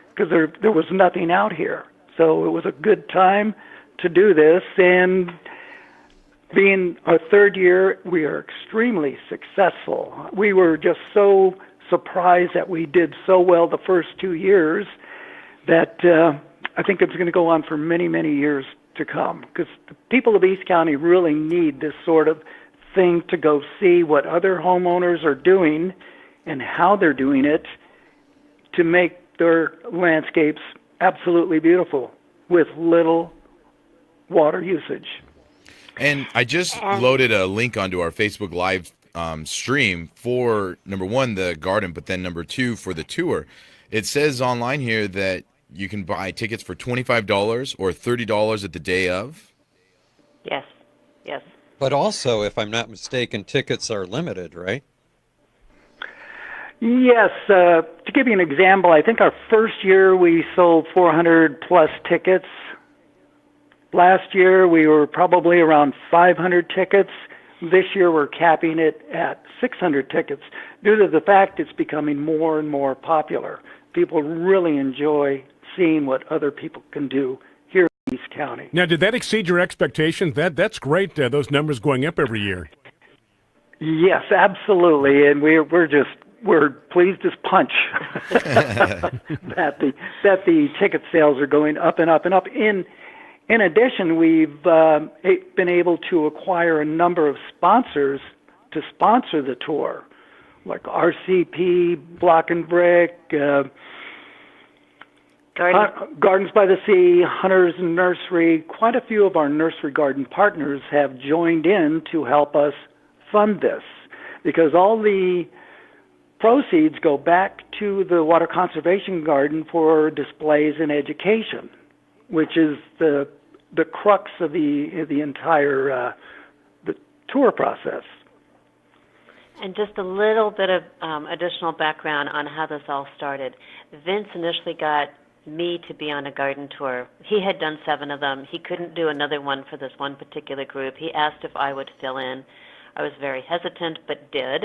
Because there was nothing out here. So it was a good time to do this, and being our third year, we are extremely successful. We were just so surprised that we did so well the first 2 years that I think it's going to go on for many, many years to come, because the people of East County really need this sort of thing to go see what other homeowners are doing and how they're doing it to make their landscapes absolutely beautiful with little water usage. And I just loaded a link onto our Facebook Live stream for, number one, the garden, but then number two, for the tour. It says online here that you can buy tickets for $25 or $30 at the day of. Yes, yes. But also, if I'm not mistaken, tickets are limited, right? Yes. To give you an example, I think our first year we sold 400 plus tickets. Last year we were probably around 500 tickets. This year we're capping it at 600 tickets due to the fact it's becoming more and more popular. People really enjoy seeing what other people can do here in East County. Now, did that exceed your expectations? That's great, those numbers going up every year. Yes, absolutely, and we're pleased as punch that the ticket sales are going up and up and up. In addition, we've been able to acquire a number of sponsors to sponsor the tour, like RCP, Block and Brick, Gardens by the Sea, Hunters and Nursery. Quite a few of our nursery garden partners have joined in to help us fund this, because all the proceeds go back to the Water Conservation Garden for displays and education, which is the crux of the entire the tour process. And just a little bit of additional background on how this all started. Vince initially got me to be on a garden tour. He had done 7 of them. He couldn't do another one for this one particular group. He asked if I would fill in. I was very hesitant, but did,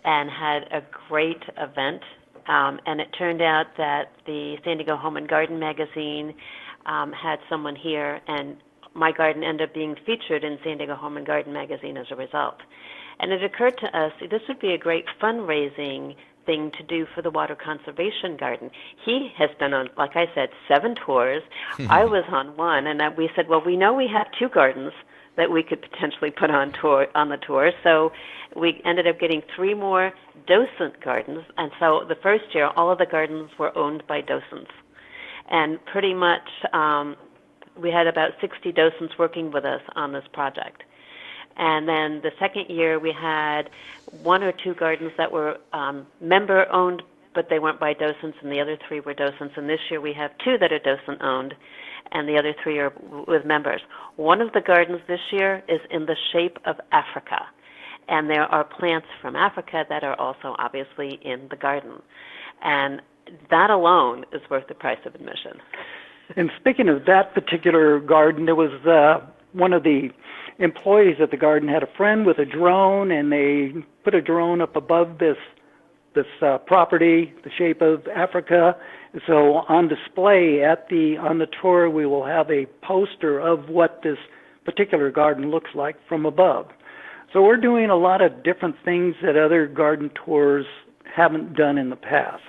and had a great event. And it turned out that the San Diego Home and Garden magazine had someone here, and my garden ended up being featured in San Diego Home and Garden magazine as a result. And it occurred to us this would be a great fundraising thing to do for the Water Conservation Garden. He has been on, like I said, 7 tours. I was on one, and we said, well, we know we have 2 gardens that we could potentially put on the tour. So we ended up getting 3 more docent gardens. And so the first year, all of the gardens were owned by docents. And pretty much we had about 60 docents working with us on this project. And then the second year, we had 1 or 2 gardens that were member-owned, but they weren't by docents, and the other 3 were docents. And this year, we have 2 that are docent-owned, and the other 3 are with members. One of the gardens this year is in the shape of Africa, and there are plants from Africa that are also obviously in the garden. And that alone is worth the price of admission. And speaking of that particular garden, there was one of the employees at the garden had a friend with a drone, and they put a drone up above this property, the shape of Africa. So on display on the tour, we will have a poster of what this particular garden looks like from above. So we're doing a lot of different things that other garden tours haven't done in the past.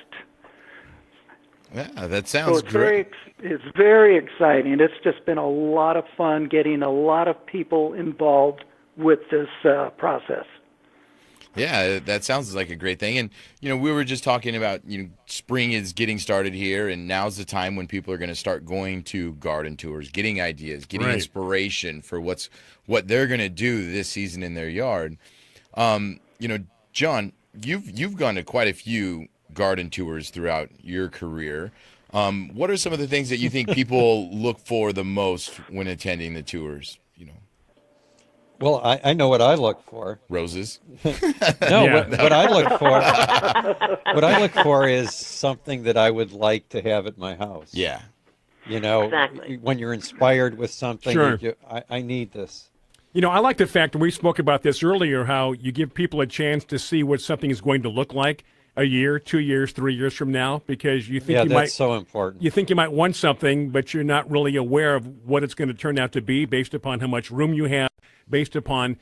Yeah, that sounds so great. It's very exciting. It's just been a lot of fun getting a lot of people involved with this process. Yeah, that sounds like a great thing. And, we were just talking about, spring is getting started here, and now's the time when people are going to start going to garden tours, getting ideas, getting inspiration for what they're going to do this season in their yard. John, you've gone to quite a few garden tours throughout your career. What are some of the things that you think people look for the most when attending the tours? Well, I know what I look for. Roses? No, what I look for is something that I would like to have at my house. Yeah. Exactly. When you're inspired with something, Sure. I need this. I like the fact, and we spoke about this earlier, how you give people a chance to see what something is going to look like a year, 2 years, 3 years from now, because you think that's so important. You think you might want something, but you're not really aware of what it's going to turn out to be based upon how much room you have, based upon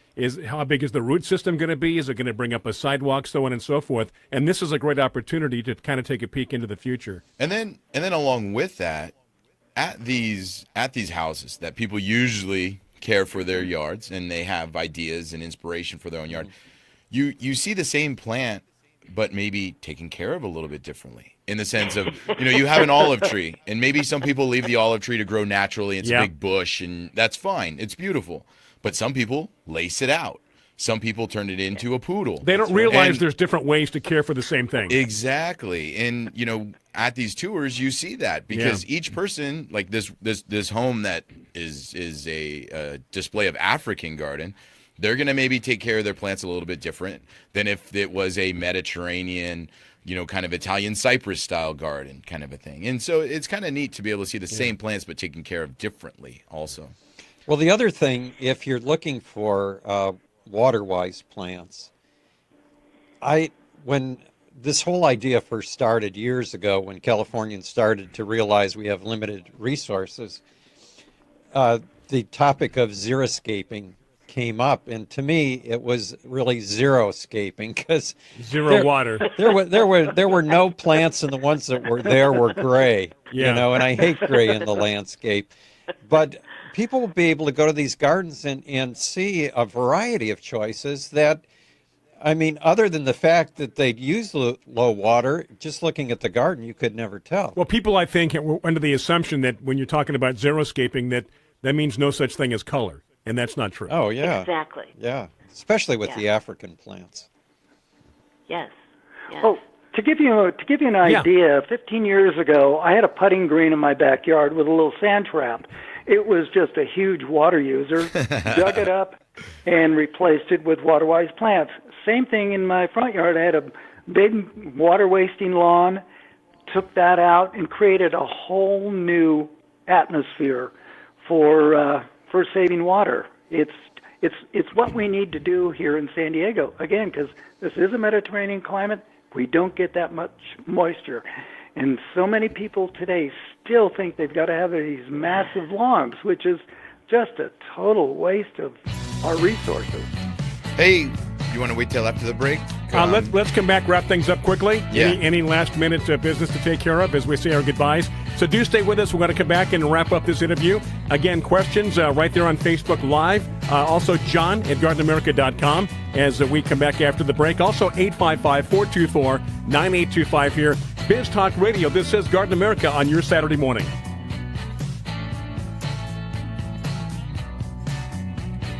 how big is the root system going to be, is it going to bring up a sidewalk, so on and so forth. And this is a great opportunity to kind of take a peek into the future. And then along with that, at these houses that people usually care for their yards and they have ideas and inspiration for their own yard, you see the same plant but maybe taken care of a little bit differently, in the sense of, you have an olive tree, and maybe some people leave the olive tree to grow naturally. It's a big bush, and that's fine. It's beautiful. But some people lace it out. Some people turn it into a poodle. They don't realize there's different ways to care for the same thing. Exactly. And, at these tours, you see that, because each person, like this home that is a display of African garden, they're going to maybe take care of their plants a little bit different than if it was a Mediterranean, kind of Italian Cypress style garden kind of a thing. And so it's kind of neat to be able to see the same plants but taken care of differently also. Well, the other thing, if you're looking for water-wise plants, when this whole idea first started years ago, when Californians started to realize we have limited resources, the topic of xeriscaping came up, and to me it was really xeroscaping, because water. There were no plants, and the ones that were there were gray. And I hate gray in the landscape. But people will be able to go to these gardens and see a variety of choices that, other than the fact that they'd use low water, just looking at the garden, you could never tell. Well, people, I think, were under the assumption that when you're talking about xeriscaping, that means no such thing as color. And that's not true. Oh, yeah. Exactly. Yeah, especially with the African plants. Yes. Oh, to give you an idea, 15 years ago, I had a putting green in my backyard with a little sand trap. It was just a huge water user. Dug it up and replaced it with water-wise plants. Same thing in my front yard. I had a big water-wasting lawn, took that out, and created a whole new atmosphere for saving water. It's what we need to do here in San Diego, again, because this is a Mediterranean climate. We don't get that much moisture. And so many people today still think they've got to have these massive lawns, which is just a total waste of our resources. Hey, you want to wait till after the break? Let's come back, wrap things up quickly. Yeah. Any last-minute business to take care of as we say our goodbyes. So do stay with us. We're going to come back and wrap up this interview. Again, questions right there on Facebook Live. Also, John at GardenAmerica.com as we come back after the break. Also, 855-424-9825 here. Biz Talk Radio. This is Garden America on your Saturday morning.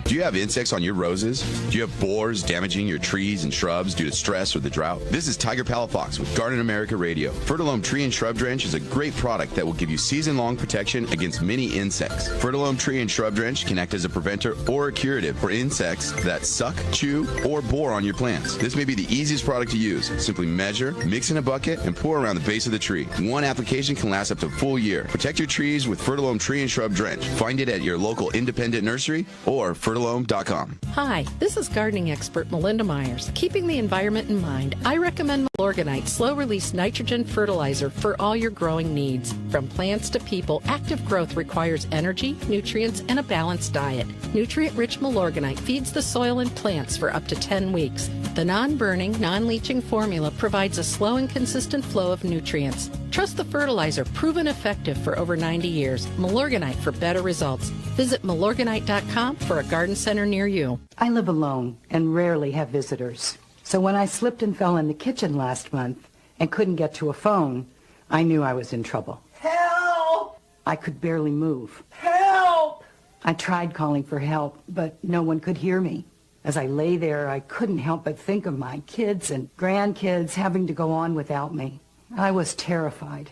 Do you have insects on your roses? Do you have borers damaging your trees and shrubs due to stress or the drought? This is Tiger Palafox with Garden America Radio. Fertilome Tree and Shrub Drench is a great product that will give you season-long protection against many insects. Fertilome Tree and Shrub Drench can act as a preventer or a curative for insects that suck, chew, or bore on your plants. This may be the easiest product to use. Simply measure, mix in a bucket, and pour around the base of the tree. One application can last up to a full year. Protect your trees with Fertilome Tree and Shrub Drench. Find it at your local independent nursery or Fertilome Fertilome.com. Hi, this is gardening expert Melinda Myers. Keeping the environment in mind, I recommend Milorganite slow-release nitrogen fertilizer for all your growing needs. From plants to people, active growth requires energy, nutrients, and a balanced diet. Nutrient-rich Milorganite feeds the soil and plants for up to 10 weeks. The non-burning, non-leaching formula provides a slow and consistent flow of nutrients. Trust the fertilizer, proven effective for over 90 years. Milorganite for better results. Visit Milorganite.com for a garden center near you. I live alone and rarely have visitors. So when I slipped and fell in the kitchen last month and couldn't get to a phone, I knew I was in trouble. Help! I could barely move. Help! I tried calling for help, but no one could hear me. As I lay there, I couldn't help but think of my kids and grandkids having to go on without me. I was terrified.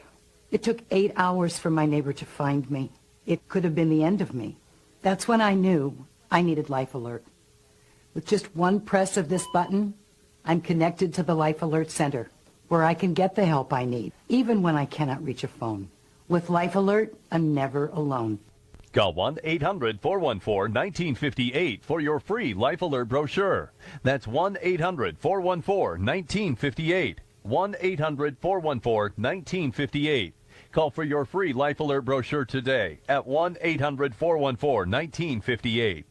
It took 8 hours for my neighbor to find me. It could have been the end of me. That's when I knew I needed Life Alert. With just one press of this button, I'm connected to the Life Alert Center, where I can get the help I need, even when I cannot reach a phone. With Life Alert, I'm never alone. Call 1-800-414-1958 for your free Life Alert brochure. That's 1-800-414-1958. 1-800-414-1958. Call for your free Life Alert brochure today at 1-800-414-1958.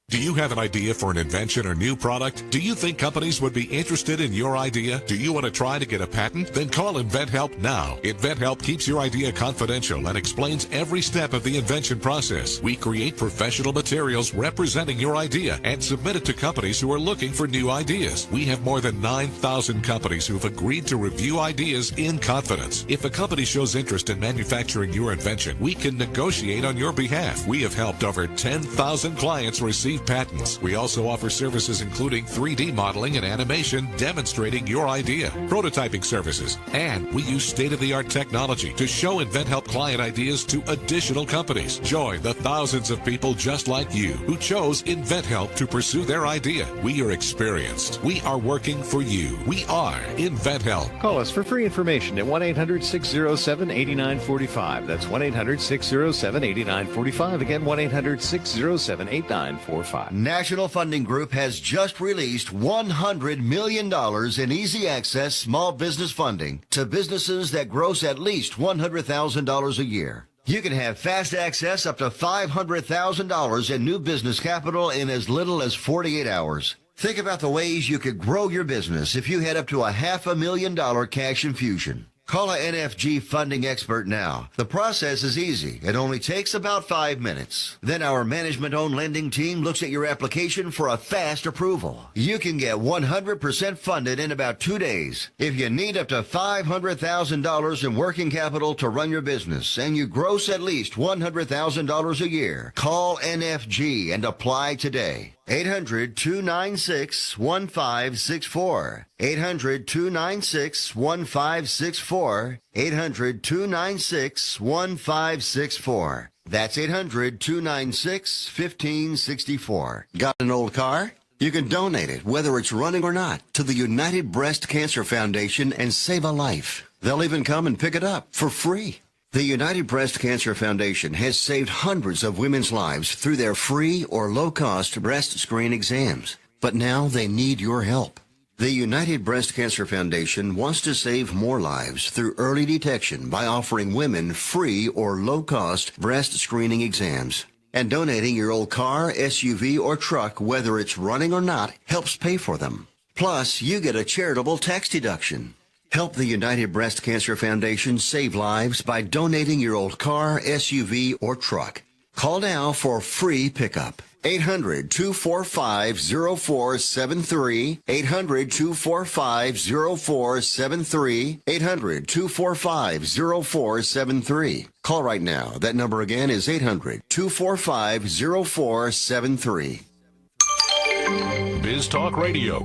Do you have an idea for an invention or new product? Do you think companies would be interested in your idea? Do you want to try to get a patent? Then call InventHelp now. InventHelp keeps your idea confidential and explains every step of the invention process. We create professional materials representing your idea and submit it to companies who are looking for new ideas. We have more than 9,000 companies who've agreed to review ideas in confidence. If a company shows interest in manufacturing your invention, we can negotiate on your behalf. We have helped over 10,000 clients receive patents. We also offer services including 3D modeling and animation demonstrating your idea, prototyping services, and we use state-of-the-art technology to show InventHelp client ideas to additional companies. Join the thousands of people just like you who chose InventHelp to pursue their idea. We are experienced. We are working for you. We are InventHelp. Call us for free information at 1-800-607-8945. That's 1-800-607-8945. Again, 1-800-607-8945. National Funding Group has just released $100 million in easy access small business funding to businesses that gross at least $100,000 a year. You can have fast access up to $500,000 in new business capital in as little as 48 hours. Think about the ways you could grow your business if you had up to $500,000 cash infusion. Call an NFG funding expert now. The process is easy. It only takes about 5 minutes. Then our management-owned lending team looks at your application for a fast approval. You can get 100% funded in about 2 days. If you need up to $500,000 in working capital to run your business and you gross at least $100,000 a year, call NFG and apply today. 800-296-1564. 800-296-1564. 800-296-1564. That's 800-296-1564. Got an old car? You can donate it, whether it's running or not, to the United Breast Cancer Foundation and save a life. They'll even come and pick it up for free. The United Breast Cancer Foundation has saved hundreds of women's lives through their free or low-cost breast screen exams. But now they need your help. The United Breast Cancer Foundation wants to save more lives through early detection by offering women free or low-cost breast screening exams. And donating your old car, SUV, or truck, whether it's running or not, helps pay for them. Plus, you get a charitable tax deduction. Help the United Breast Cancer Foundation save lives by donating your old car, SUV, or truck. Call now for free pickup. 800-245-0473. 800-245-0473. 800-245-0473. Call right now. That number again is 800-245-0473. Biz Talk Radio.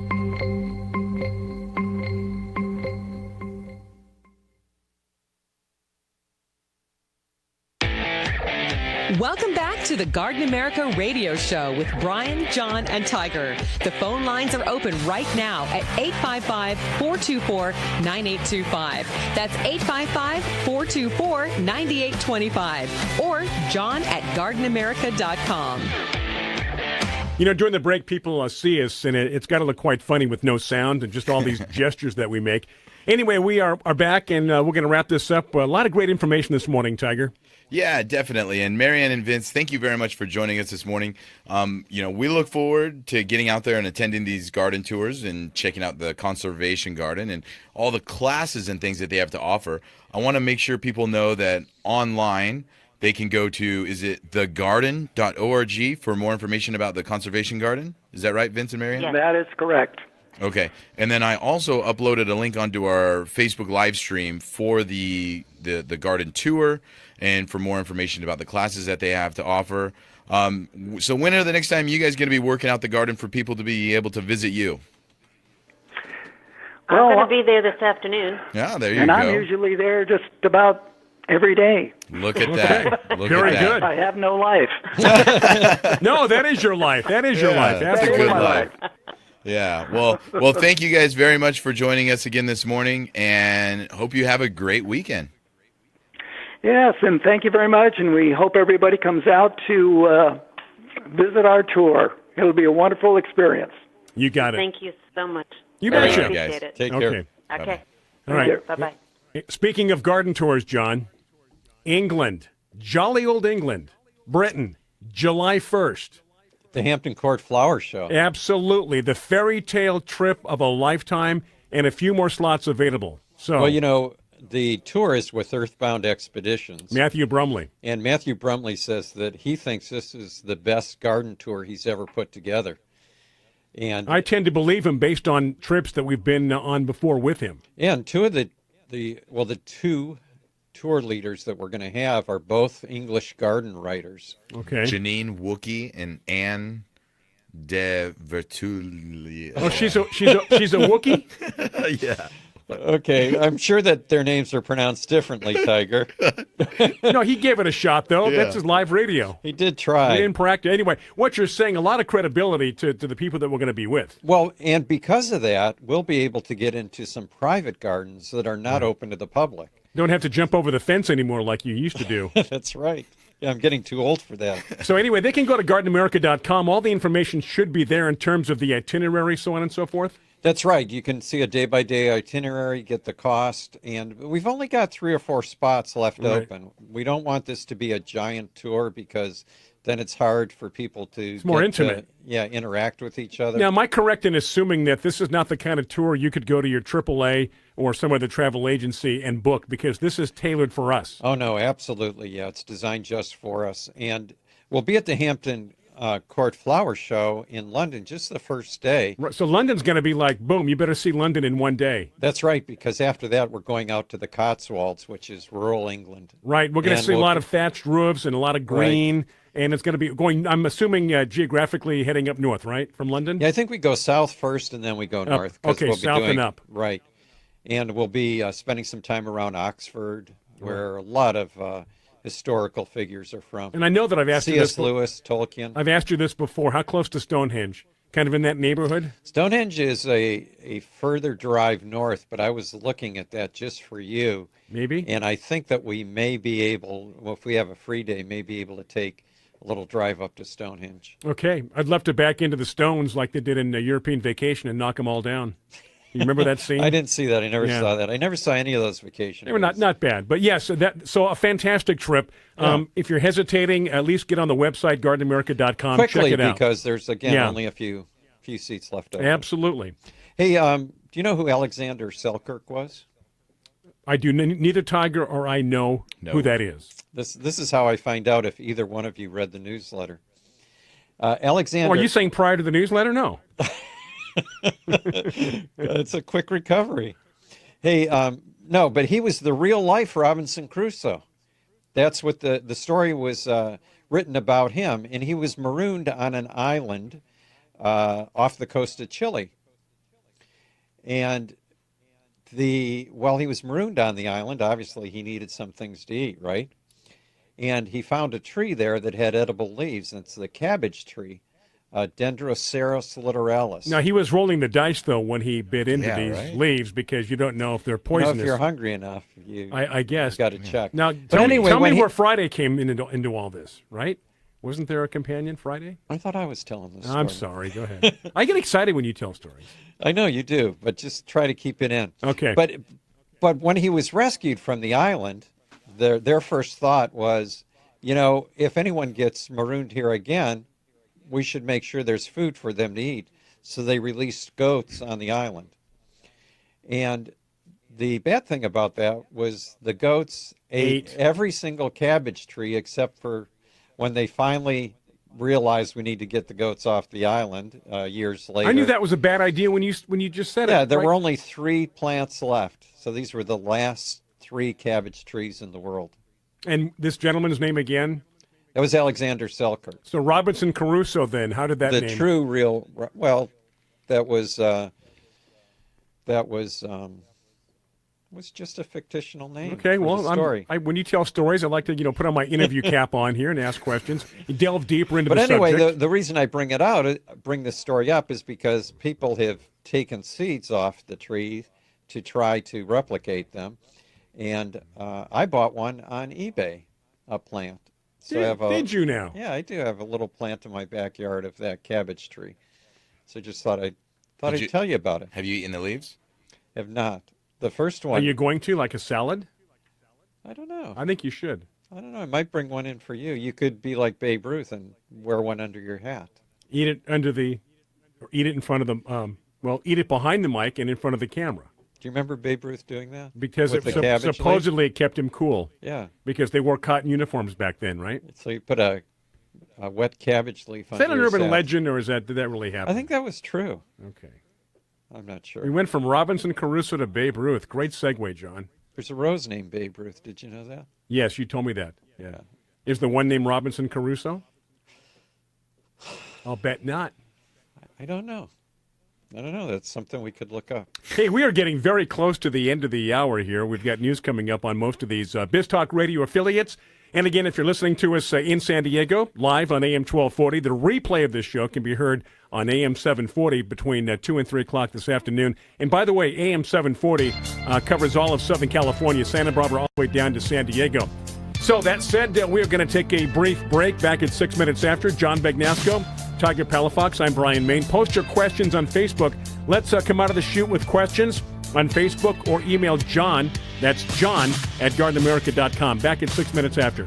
Welcome back to the Garden America Radio Show with Bryan, John, and Tiger. The phone lines are open right now at 855-424-9825. That's 855-424-9825. Or John at gardenamerica.com. You know, during the break, people see us, and it's got to look quite funny with no sound and just all these gestures that we make. Anyway, we are back, and we're going to wrap this up. A lot of great information this morning, Tiger. Yeah, definitely. And Marianne and Vince, thank you very much for joining us this morning. We look forward to getting out there and attending these garden tours and checking out the conservation garden and all the classes and things that they have to offer. I want to make sure people know that online they can go to, is it thegarden.org for more information about the conservation garden? Is that right, Vince and Marianne? Yes. That is correct. Okay. And then I also uploaded a link onto our Facebook live stream for the garden tour and for more information about the classes that they have to offer. So when are the next time you guys going to be working out the garden for people to be able to visit you? I'm going to be there this afternoon. Yeah, there you go. And I'm usually there just about every day. Look at that. Look Very at that. good. I have no life. No, that is your life. That is your life. That's a good life. Yeah. Well, thank you guys very much for joining us again this morning, and hope you have a great weekend. Yes, and thank you very much, and we hope everybody comes out to visit our tour. It'll be a wonderful experience. You got it. Thank you so much. You really betcha. appreciate it. Take care. Okay. Okay. All right. Bye-bye. Speaking of garden tours, John, England, jolly old England, Britain, July 1st. The Hampton Court Flower Show. Absolutely. The fairy tale trip of a lifetime, and a few more slots available. So, Well, you know, the tour is with Earthbound Expeditions. Matthew Brumley. And Matthew Brumley says that he thinks this is the best garden tour he's ever put together. And I tend to believe him based on trips that we've been on before with him. and two of the two tour leaders that we're going to have are both English garden writers. Okay. Janine Wookie and Anne de Vertulio. Oh, she's a Wookiee? Yeah. Okay, I'm sure that their names are pronounced differently, Tiger. No, he gave it a shot, though. Yeah. That's his live radio. He did try. He didn't practice. Anyway, what you're saying, a lot of credibility to the people that we're going to be with. Well, and because of that, we'll be able to get into some private gardens that are not open to the public. Don't have to jump over the fence anymore like you used to do. That's right. Yeah, I'm getting too old for that. So anyway, they can go to gardenamerica.com. All the information should be there in terms of the itinerary, so on and so forth. That's right. You can see a day-by-day itinerary, get the cost, and we've only got 3 or 4 spots left open. We don't want this to be a giant tour because then it's hard for people to more intimate. Interact with each other. Now, am I correct in assuming that this is not the kind of tour you could go to your AAA or some other travel agency and book, because this is tailored for us? Oh, no, absolutely. Yeah, it's designed just for us. And we'll be at the Hampton Court Flower Show in London just the first day. Right, so London's going to be like, boom, you better see London in one day. That's right, because after that we're going out to the Cotswolds, which is rural England. Right, we're going to see a lot of thatched roofs and a lot of green, and it's going to be going, I'm assuming, geographically heading up north, right, from London? Yeah, I think we go south first and then we go north. Okay, we'll south and up. Right, and we'll be spending some time around Oxford, where a lot of historical figures are from. And I know that I've asked you this. C.S. Lewis, Tolkien. I've asked you this before. How close to Stonehenge? Kind of in that neighborhood? Stonehenge is a further drive north, but I was looking at that just for you. Maybe. And I think that we may be able, well, if we have a free day, may be able to take a little drive up to Stonehenge. Okay. I'd love to back into the stones like they did in European Vacation and knock them all down. You remember that scene? I didn't see that. I never saw that. I never saw any of those vacations. They were not bad. But yes, so a fantastic trip. If you're hesitating, at least get on the website, gardenamerica.com. Quickly, check it out. Because there's, again, only a few seats left open. Absolutely. Hey, do you know who Alexander Selkirk was? I do. Neither Tiger or I know who that is. This is how I find out if either one of you read the newsletter. Alexander. Are you saying prior to the newsletter? No. It's a quick recovery. Hey, no, but he was the real life Robinson Crusoe. That's what the story was written about him, and he was marooned on an island off the coast of Chile. And while he was marooned on the island, obviously he needed some things to eat, right? And he found a tree there that had edible leaves, and it's the cabbage tree. Dendroceros littoralis. Now, he was rolling the dice, though, when he bit into these leaves, because you don't know if they're poisonous. If you're hungry enough, I guess. Got to check. Now, tell me where Friday came into all this, right? Wasn't there a companion Friday? I thought I was telling this story. I'm sorry. Go ahead. I get excited when you tell stories. I know you do, but just try to keep it in. Okay. But when he was rescued from the island, their first thought was, if anyone gets marooned here again, we should make sure there's food for them to eat. So they released goats on the island. And the bad thing about that was the goats ate every single cabbage tree except for when they finally realized we need to get the goats off the island years later. I knew that was a bad idea when you just said it. Yeah, there were only 3 plants left. So these were the last 3 cabbage trees in the world. And this gentleman's name again? That was Alexander Selkirk. So Robinson Crusoe then, how did that name? The true real, well, that was just a fictional name. Okay, well, story. When you tell stories, I like to put on my interview cap on here and ask questions. You delve deeper into the subject. But anyway, the reason I bring this story up is because people have taken seeds off the tree to try to replicate them, and I bought one on eBay, a plant. So did you now? Yeah, I do have a little plant in my backyard of that cabbage tree. So just thought I'd tell you about it. Have you eaten the leaves? Have not. The first one. Are you going to, like a salad? I don't know. I think you should. I don't know. I might bring one in for you. You could be like Babe Ruth and wear one under your hat. Eat it eat it in front of the, eat it behind the mic and in front of the camera. Do you remember Babe Ruth doing that? Because supposedly it kept him cool. Yeah. Because they wore cotton uniforms back then, right? So you put a wet cabbage leaf on. Is that an urban legend, or did that really happen? I think that was true. Okay. I'm not sure. We went from Robinson Crusoe to Babe Ruth. Great segue, John. There's a rose named Babe Ruth. Did you know that? Yes, you told me that. Yeah. Is the one named Robinson Crusoe? I'll bet not. I don't know. That's something we could look up. Hey, we are getting very close to the end of the hour here. We've got news coming up on most of these BizTalk Radio affiliates. And again, if you're listening to us in San Diego, live on AM 1240, the replay of this show can be heard on AM 740 between 2 and 3 o'clock this afternoon. And by the way, AM 740 covers all of Southern California, Santa Barbara, all the way down to San Diego. So that said, we are going to take a brief break. Back at 6 minutes after. John Bagnasco, Tiger Palafox, I'm Bryan Main. Post your questions on Facebook. Let's come out of the chute with questions on Facebook or email John. That's John at GardenAmerica.com. Back at 6 minutes after.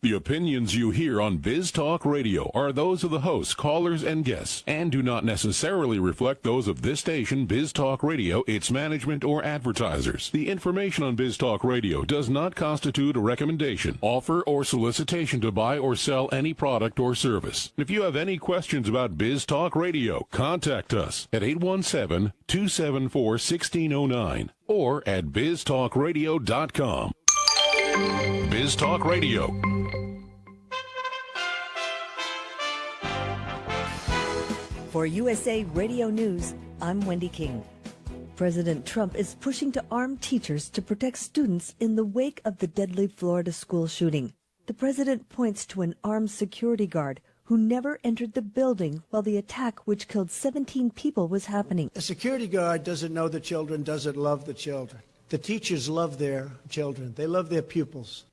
The opinions you hear on Biz Talk Radio are those of the hosts, callers, and guests, and do not necessarily reflect those of this station, Biz Talk Radio, its management, or advertisers. The information on Biz Talk Radio does not constitute a recommendation, offer, or solicitation to buy or sell any product or service. If you have any questions about Biz Talk Radio, contact us at 817-274-1609 or at biztalkradio.com. Biz Talk Radio. For USA Radio News, I'm Wendy King. President Trump is pushing to arm teachers to protect students in the wake of the deadly Florida school shooting. The president points to an armed security guard who never entered the building while the attack, which killed 17 people, was happening. A security guard doesn't know the children, doesn't love the children. The teachers love their children. They love their pupils.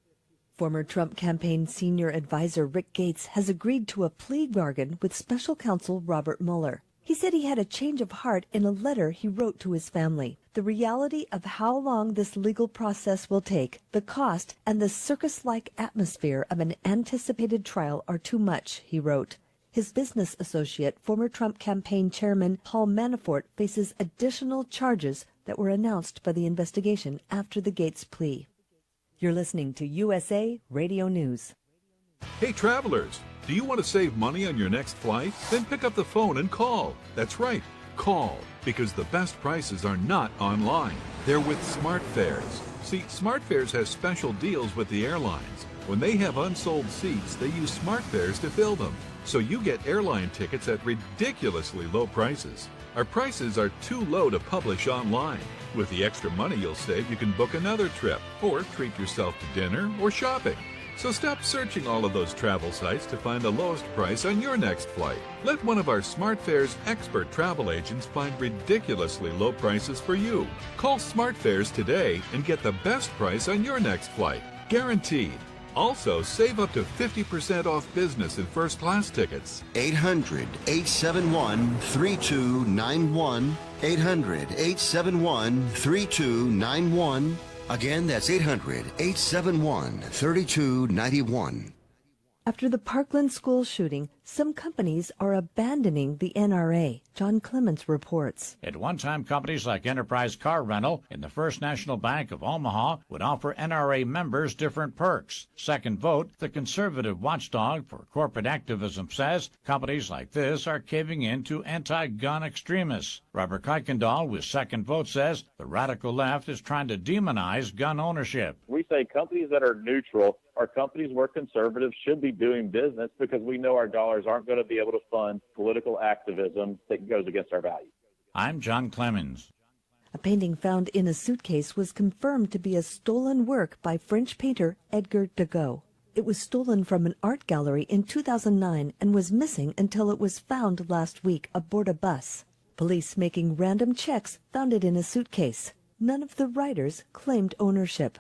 Former Trump campaign senior advisor Rick Gates has agreed to a plea bargain with special counsel Robert Mueller. He said he had a change of heart in a letter he wrote to his family. The reality of how long this legal process will take, the cost, and the circus-like atmosphere of an anticipated trial are too much, he wrote. His business associate, former Trump campaign chairman Paul Manafort, faces additional charges that were announced by the investigation after the Gates plea. You're listening to USA Radio News. Hey, travelers, do you want to save money on your next flight? Then pick up the phone and call. That's right, call, because the best prices are not online. They're with SmartFares. See, SmartFares has special deals with the airlines. When they have unsold seats, they use SmartFares to fill them. So you get airline tickets at ridiculously low prices. Our prices are too low to publish online. With the extra money you'll save, you can book another trip or treat yourself to dinner or shopping. So stop searching all of those travel sites to find the lowest price on your next flight. Let one of our SmartFares expert travel agents find ridiculously low prices for you. Call SmartFares today and get the best price on your next flight. Guaranteed. Also, save up to 50% off business and first class tickets. 800-871-3291. 800-871-3291. Again, that's 800-871-3291. After the Parkland school shooting, some companies are abandoning the NRA. John Clements reports. At one time, companies like Enterprise Car Rental and the First National Bank of Omaha would offer NRA members different perks. Second Vote, the conservative watchdog for corporate activism, says companies like this are caving in to anti-gun extremists. Robert Kuykendall with Second Vote says the radical left is trying to demonize gun ownership. We say companies that are neutral are companies where conservatives should be doing business because we know our dollars aren't going to be able to fund political activism that goes against our values. I'm John Clemens. A painting found in a suitcase was confirmed to be a stolen work by French painter Edgar Degas. It was stolen from an art gallery in 2009 and was missing until it was found last week aboard a bus. Police making random checks found it in a suitcase. None of the writers claimed ownership.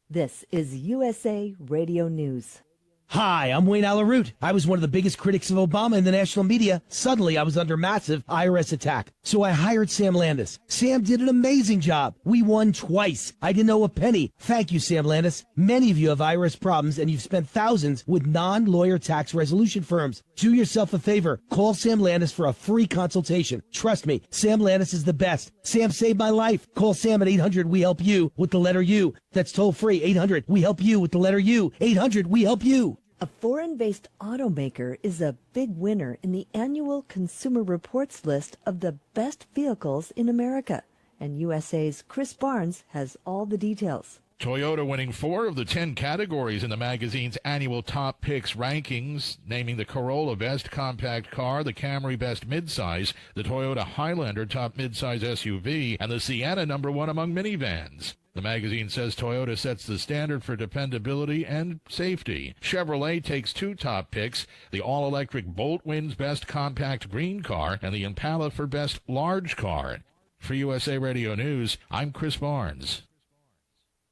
This is USA Radio News. Hi, I'm Wayne Alaroot. I was one of the biggest critics of Obama in the national media. Suddenly, I was under massive IRS attack. So I hired Sam Landis. Sam did an amazing job. We won twice. I didn't owe a penny. Thank you, Sam Landis. Many of you have IRS problems, and you've spent thousands with non-lawyer tax resolution firms. Do yourself a favor. Call Sam Landis for a free consultation. Trust me, Sam Landis is the best. Sam saved my life. Call Sam at 800-WE-HELP-YOU with the letter U. That's toll free. 800-WE-HELP-YOU with the letter U. 800-WE-HELP-YOU. A foreign-based automaker is a big winner in the annual Consumer Reports list of the best vehicles in America. And USA's Chris Barnes has all the details. Toyota winning 4 of the 10 categories in the magazine's annual Top Picks rankings, naming the Corolla Best Compact Car, the Camry Best Midsize, the Toyota Highlander Top Midsize SUV, and the Sienna #1 among minivans. The magazine says Toyota sets the standard for dependability and safety. Chevrolet takes 2 top picks. The all-electric Bolt wins Best Compact Green Car, and the Impala for Best Large Car. For USA Radio News, I'm Chris Barnes.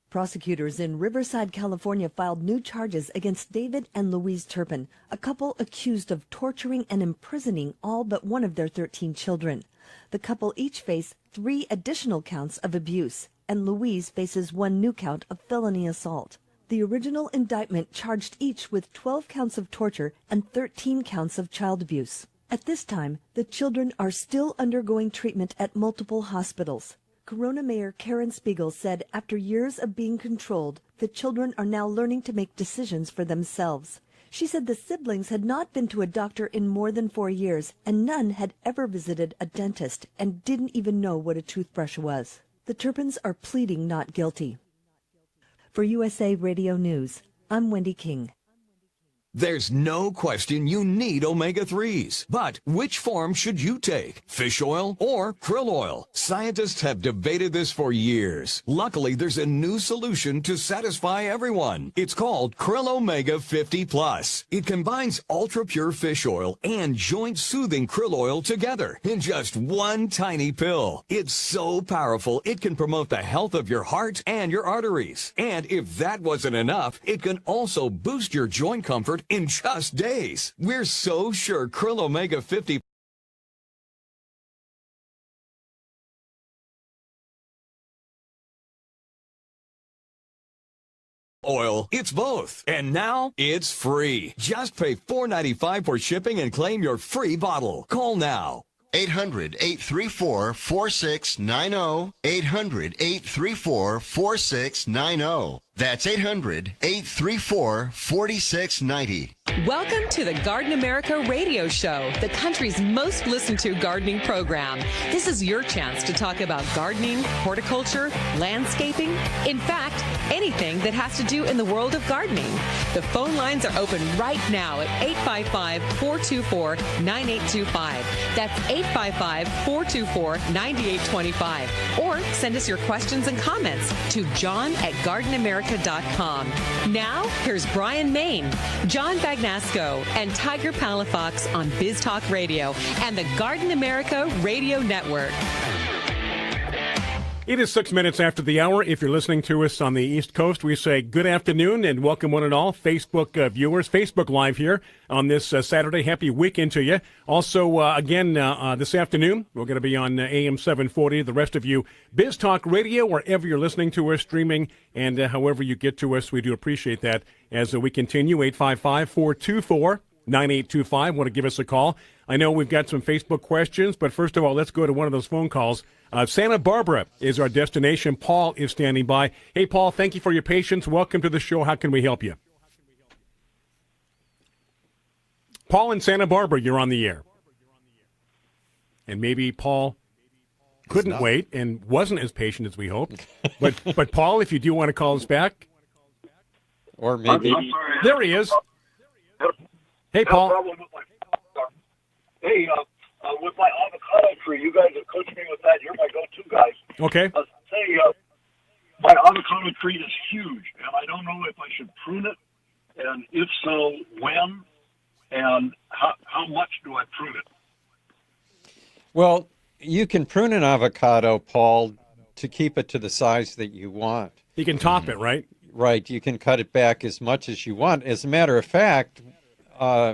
Prosecutors in Riverside, California filed new charges against David and Louise Turpin, a couple accused of torturing and imprisoning all but one of their 13 children. The couple each face 3 additional counts of abuse, and Louise faces 1 new count of felony assault. The original indictment charged each with 12 counts of torture and 13 counts of child abuse. At this time, the children are still undergoing treatment at multiple hospitals. Corona Mayor Karen Spiegel said after years of being controlled, the children are now learning to make decisions for themselves. She said the siblings had not been to a doctor in more than 4 years, and none had ever visited a dentist and didn't even know what a toothbrush was. The Turpins are pleading not guilty. For USA Radio News, I'm Wendy King. There's no question you need omega-3s. But which form should you take? Fish oil or krill oil? Scientists have debated this for years. Luckily, there's a new solution to satisfy everyone. It's called Krill Omega 50+. It combines ultra-pure fish oil and joint-soothing krill oil together in just one tiny pill. It's so powerful, it can promote the health of your heart and your arteries. And if that wasn't enough, it can also boost your joint comfort in just days. We're so sure Krill Omega 50 oil. It's both. And now it's free. Just pay $4.95 for shipping and claim your free bottle. Call now. 800-834-4690. 800-834-4690. That's 800-834-4690. Welcome to the Garden America Radio Show, the country's most listened to gardening program. This is your chance to talk about gardening, horticulture, landscaping, in fact, anything that has to do in the world of gardening. The phone lines are open right now at 855-424-9825. That's 855-424-9825. Or send us your questions and comments to john@gardenamerica.com. Now, here's Bryan, Maine, John Bagnasco, and Tiger Palafox on Biz Talk Radio and the Garden America Radio Network. It is 6 minutes after the hour. If you're listening to us on the East Coast, we say good afternoon and welcome one and all Facebook viewers, Facebook Live here on this Saturday. Happy weekend to you. Also, again, this afternoon, we're going to be on AM 740. The rest of you, Biz Talk Radio, wherever you're listening to us, streaming, and however you get to us, we do appreciate that. As we continue, 855-424-9825. Want to give us a call. I know we've got some Facebook questions, but first of all, let's go to one of those phone calls. Santa Barbara is our destination. Paul is standing by. Hey, Paul, thank you for your patience. Welcome to the show. How can we help you? Paul in Santa Barbara, you're on the air. And maybe Paul couldn't wait and wasn't as patient as we hoped. But Paul, if you do want to call us back. Or maybe. There he is. Hey, Paul. Hey, with my avocado tree, you guys have coached me with that. You're my go-to guys. Okay. My avocado tree is huge, and I don't know if I should prune it, and if so, when, and how much do I prune it? Well, you can prune an avocado, Paul, to keep it to the size that you want. You can top it, right? Right. You can cut it back as much as you want. As a matter of fact,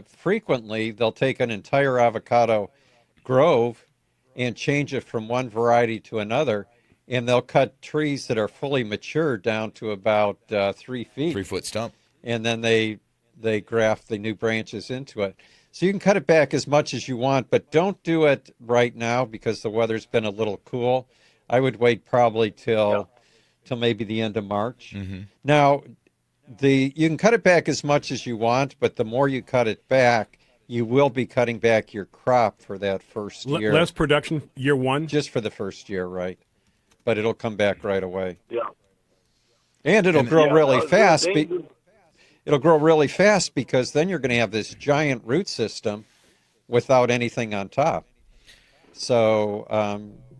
frequently they'll take an entire avocado grove and change it from one variety to another, and they'll cut trees that are fully mature down to about 3 feet. 3-foot stump. And then they graft the new branches into it. So you can cut it back as much as you want, but don't do it right now because the weather's been a little cool. I would wait probably till maybe the end of March. Mm-hmm. Now, you can cut it back as much as you want, but the more you cut it back, you will be cutting back your crop for that first year. Less production year one? Just for the first year, right. But it'll come back right away. Yeah. And it'll grow really fast. It'll grow really fast because then you're going to have this giant root system without anything on top. So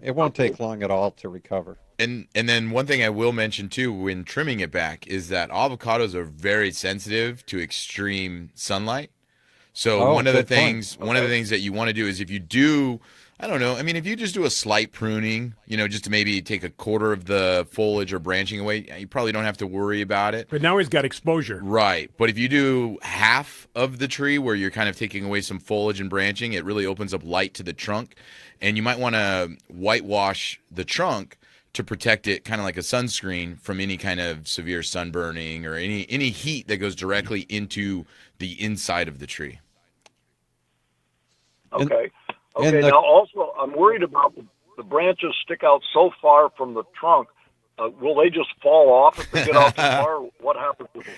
it won't take long at all to recover. And then one thing I will mention too when trimming it back is that avocados are very sensitive to extreme sunlight. So one of the things that you want to do is if you do, I don't know, I mean, if you just do a slight pruning, just to maybe take a quarter of the foliage or branching away, you probably don't have to worry about it. But now he's got exposure. Right. But if you do half of the tree where you're kind of taking away some foliage and branching, it really opens up light to the trunk. And you might want to whitewash the trunk to protect it kind of like a sunscreen from any kind of severe sunburning or any heat that goes directly into the inside of the tree. Okay. Now also, I'm worried about the branches stick out so far from the trunk. Will they just fall off if they get out too far? What happens to them?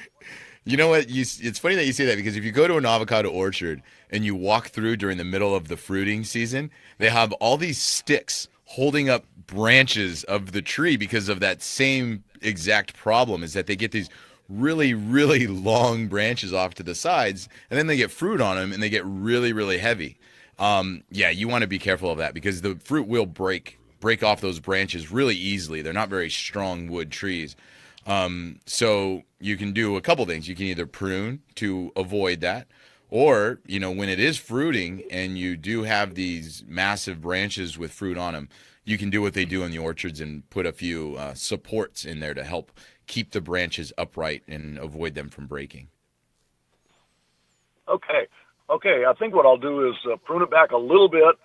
You know what? It's funny that you say that because if you go to an avocado orchard and you walk through during the middle of the fruiting season, they have all these sticks holding up branches of the tree because of that same exact problem, is that they get these really, really long branches off to the sides, and then they get fruit on them, and they get really, really heavy. You want to be careful of that because the fruit will break off those branches really easily. They're not very strong wood trees. So you can do a couple things. You can either prune to avoid that, or, when it is fruiting and you do have these massive branches with fruit on them, you can do what they do in the orchards and put a few supports in there to help keep the branches upright and avoid them from breaking. Okay. I think what I'll do is prune it back a little bit,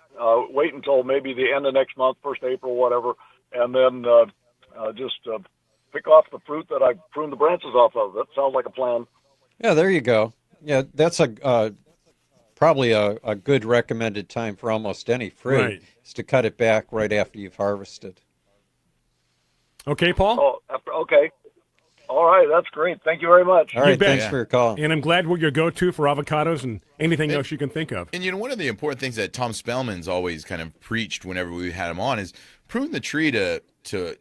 wait until maybe the end of next month, 1st April, whatever, and then just pick off the fruit that I pruned the branches off of. That sounds like a plan. Yeah, there you go. Yeah, that's probably a good recommended time for almost any fruit, right, is to cut it back right after you've harvested. Okay, Paul? Okay. All right, that's great. Thank you very much. All right, thanks for your call. And I'm glad we're your go-to for avocados and anything else you can think of. And, one of the important things that Tom Spellman's always kind of preached whenever we had him on is prune the tree to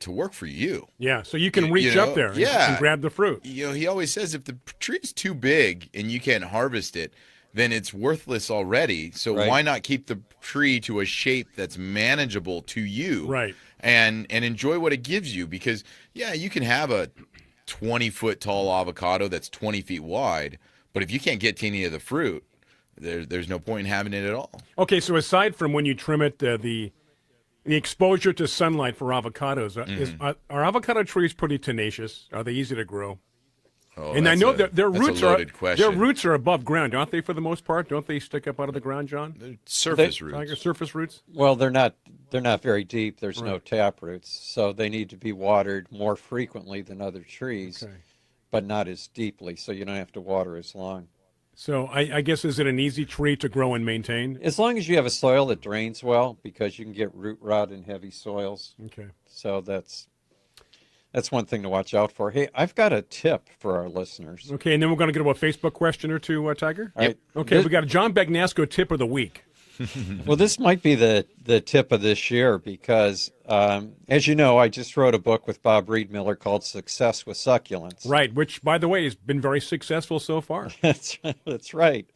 work for you. Yeah, so you can reach up there and grab the fruit. He always says if the tree's too big and you can't harvest it, then it's worthless already. So why not keep the tree to a shape that's manageable to you? Right. And enjoy what it gives you, because you can have a 20-foot tall avocado that's 20 feet wide, but if you can't get to any of the fruit, there's no point in having it at all. Okay, so aside from when you trim it, the exposure to sunlight for avocados, are avocado trees pretty tenacious? Are they easy to grow? Oh, and I know their roots are above ground, aren't they? For the most part, don't they stick up out of the ground, John? They're surface roots. Tiger, surface roots. Well, they're not very deep. There's no tap roots, so they need to be watered more frequently than other trees, but not as deeply. So you don't have to water as long. So I guess, is it an easy tree to grow and maintain? As long as you have a soil that drains well, because you can get root rot in heavy soils. Okay. So that's one thing to watch out for. Hey, I've got a tip for our listeners. Okay, and then we're going to get a Facebook question or two, Tiger? All right. Okay, we got a John Bagnasco tip of the week. Well, this might be the tip of this year because, as you know, I just wrote a book with Bob Riedmiller called Success with Succulents. Right, which, by the way, has been very successful so far. That's right.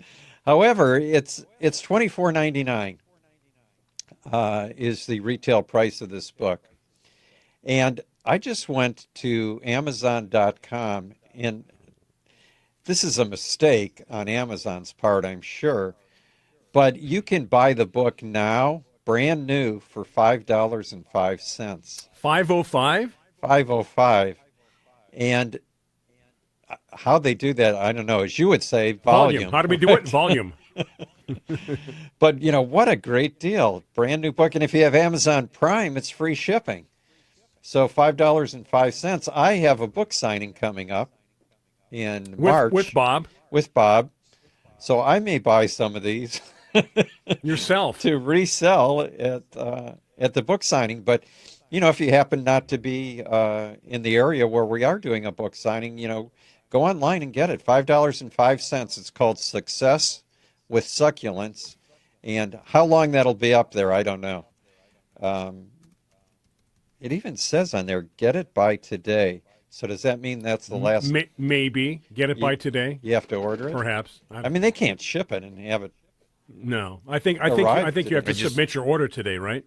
However, it's $24.99 is the retail price of this book. And I just went to Amazon.com, and this is a mistake on Amazon's part, I'm sure, but you can buy the book now, brand new, for $5.05. $5.05? $5.05. And how they do that, I don't know. As you would say, volume. How do we do it? Volume. But, what a great deal. Brand new book. And if you have Amazon Prime, it's free shipping. So $5.05. I have a book signing coming up in March. With Bob. With Bob. So I may buy some of these. Yourself. To resell at the book signing. But, if you happen not to be in the area where we are doing a book signing, go online and get it. $5.05. It's called Success with Succulents. And how long that'll be up there, I don't know. It even says on there, get it by today. So does that mean that's the last? Maybe. Get it by today. You have to order it? Perhaps. I mean, they can't ship it and have it. No. I think you have to submit your order today, right?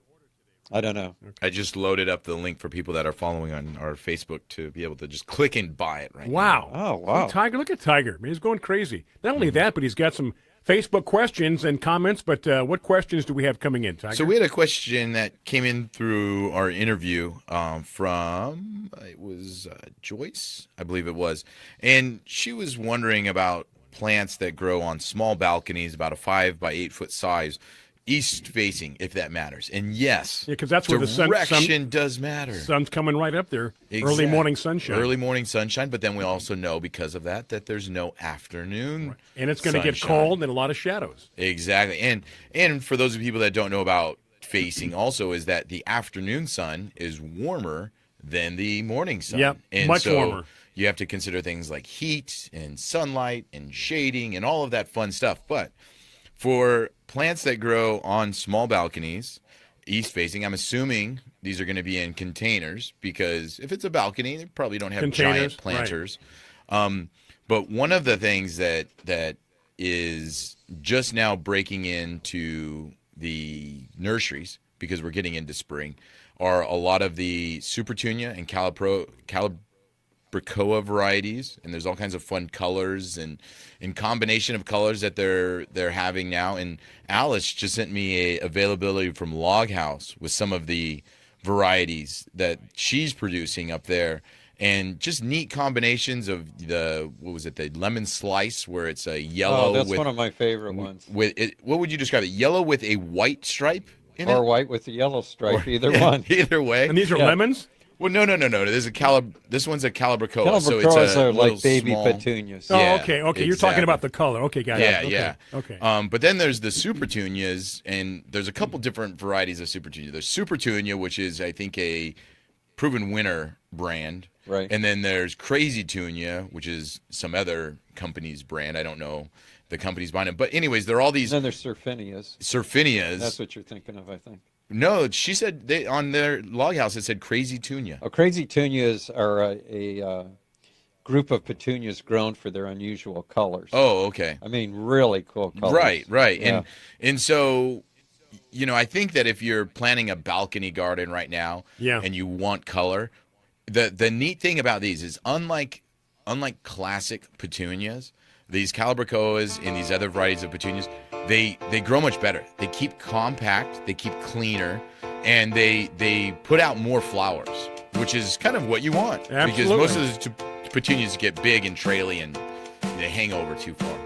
I don't know. Okay. I just loaded up the link for people that are following on our Facebook to be able to just click and buy it right now. Oh, wow. Tiger, look at Tiger. Man, he's going crazy. Not only that, but he's got some Facebook questions and comments, but what questions do we have coming in, Tiger? So we had a question that came in through our interview from, it was Joyce, I believe it was, and she was wondering about plants that grow on small balconies, about a 5 by 8 foot size, east facing, if that matters. And yes, because that's where direction does matter. Sun's coming right up there. Exactly. Early morning sunshine. Early morning sunshine, but then we also know because of that there's no afternoon. Right. And it's going to get cold and a lot of shadows. Exactly. And for those of people that don't know about facing also is that the afternoon sun is warmer than the morning sun. Yep, and much warmer. You have to consider things like heat and sunlight and shading and all of that fun stuff. But for plants that grow on small balconies, east facing, I'm assuming these are going to be in containers because if it's a balcony, they probably don't have giant planters. Right. But one of the things that is just now breaking into the nurseries, because we're getting into spring, are a lot of the Supertunia and Calabricoa varieties, and there's all kinds of fun colors and in combination of colors that they're having now. And Alice just sent me a availability from Log House with some of the varieties that she's producing up there, and just neat combinations of the lemon slice, where it's a yellow. Oh, that's one of my favorite ones. With it, what would you describe it? Yellow with a white stripe in it, or white with a yellow stripe, either one. Either way. And these are lemons? Well, no. This one's a Calabricoa. Calabricoas are like baby petunias. Oh, okay. Exactly. You're talking about the color. Okay, got it. Yeah. Okay. But then there's the Supertunias, and there's a couple different varieties of Supertunia. There's Supertunia, which is, I think, a proven winner brand. Right. And then there's Crazy Tunia, which is some other company's brand. I don't know the companies behind it. But anyways, there are all these. And then there's Surfinias. Surfinias. That's what you're thinking of, I think. No, she said on their log house it said Crazy Tunia. Oh, Crazy Tunias are a group of petunias grown for their unusual colors. Oh, okay. I mean, really cool colors. Right. Yeah. And so, I think that if you're planting a balcony garden right now, and you want color, the neat thing about these is unlike classic petunias, these Calibrachoas and these other varieties of petunias, they grow much better. They keep compact, they keep cleaner, and they put out more flowers, which is kind of what you want. Absolutely. Because most of the petunias get big and traily and they hang over too far.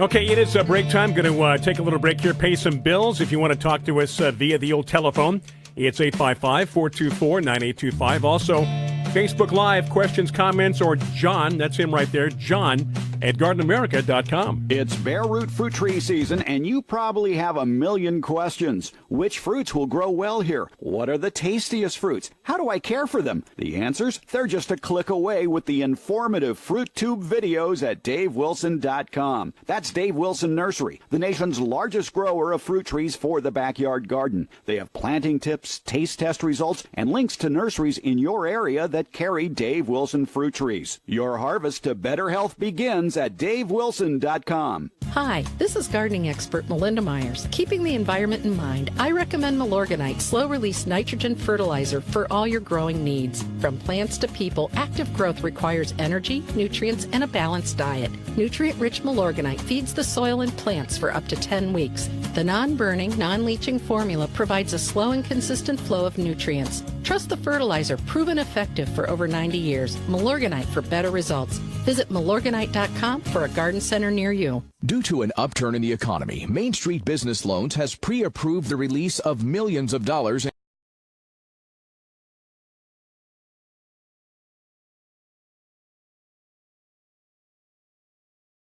Okay, it is break time. Going to take a little break here, pay some bills. If you want to talk to us via the old telephone, it's 855-424-9825. Also, Facebook Live, questions, comments, or John, that's him right there, John at gardenamerica.com. It's bare root fruit tree season, and you probably have a million questions. Which fruits will grow well here? What are the tastiest fruits? How do I care for them? The answers? They're just a click away with the informative Fruit Tube videos at DaveWilson.com. That's Dave Wilson Nursery, the nation's largest grower of fruit trees for the backyard garden. They have planting tips, taste test results, and links to nurseries in your area that carry Dave Wilson fruit trees. Your harvest to better health begins at DaveWilson.com. Hi, this is gardening expert Melinda Myers. Keeping the environment in mind, I recommend Milorganite slow-release nitrogen fertilizer for all your growing needs. From plants to people, active growth requires energy, nutrients, and a balanced diet. Nutrient-rich Milorganite feeds the soil and plants for up to 10 weeks. The non-burning, non-leaching formula provides a slow and consistent flow of nutrients. Trust the fertilizer, proven effective for over 90 years. Milorganite for better results. Visit Milorganite.com for a garden center near you. Due to an upturn in the economy, Main Street Business Loans has pre-approved the release of millions of dollars in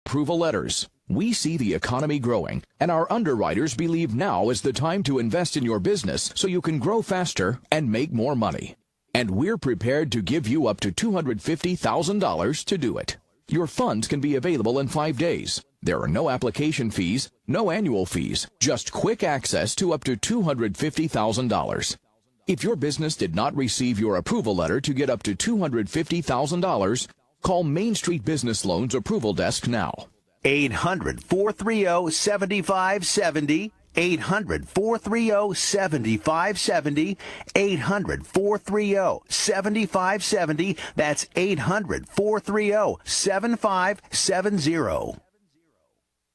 approval letters. We see the economy growing, and our underwriters believe now is the time to invest in your business so you can grow faster and make more money. And we're prepared to give you up to $250,000 to do it. Your funds can be available in 5 days. There are no application fees, no annual fees, just quick access to up to $250,000. If your business did not receive your approval letter to get up to $250,000, call Main Street Business Loans Approval Desk now. 800-430-7570. 800-430-7570. 800-430-7570. That's 800-430-7570.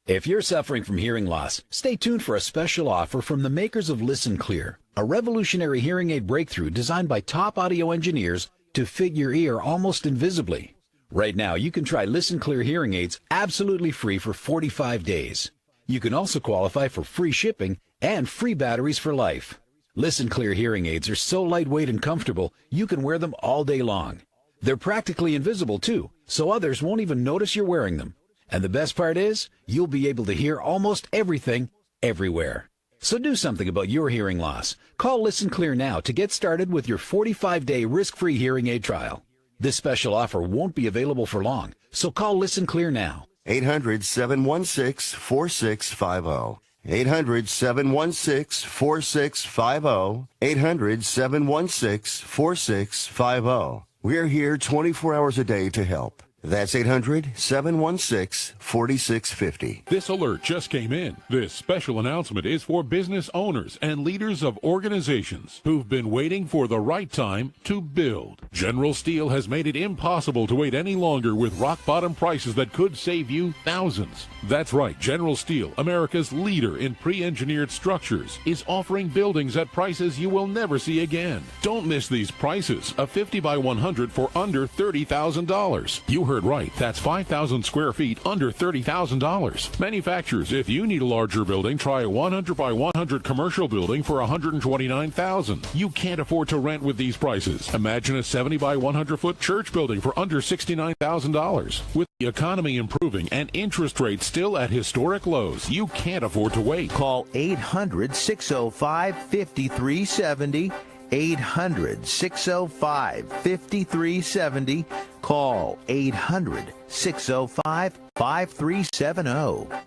If you're suffering from hearing loss, stay tuned for a special offer from the makers of Listen Clear, a revolutionary hearing aid breakthrough designed by top audio engineers to fit your ear almost invisibly. Right now, you can try Listen Clear hearing aids absolutely free for 45 days. You can also qualify for free shipping and free batteries for life. Listen Clear hearing aids are so lightweight and comfortable, you can wear them all day long. They're practically invisible, too, so others won't even notice you're wearing them. And the best part is, you'll be able to hear almost everything, everywhere. So do something about your hearing loss. Call Listen Clear now to get started with your 45-day risk-free hearing aid trial. This special offer won't be available for long, so call Listen Clear now. 800-716-4650. 800-716-4650. 800-716-4650. We're here 24 hours a day to help. That's 800-716-4650. This alert just came in. This special announcement is for business owners and leaders of organizations who've been waiting for the right time to build. General Steel has made it impossible to wait any longer with rock-bottom prices that could save you thousands. That's right. General Steel, America's leader in pre-engineered structures, is offering buildings at prices you will never see again. Don't miss these prices. A 50 by 100 for under $30,000. You heard right. That's 5,000 square feet under $30,000. Manufacturers, if you need a larger building, try a 100 by 100 commercial building for $129,000. You can't afford to rent with these prices. Imagine a 70 by 100 foot church building for under $69,000. With the economy improving and interest rates still at historic lows, you can't afford to wait. Call 800-605-5370. 800-605-5370. Call 800-605-5370.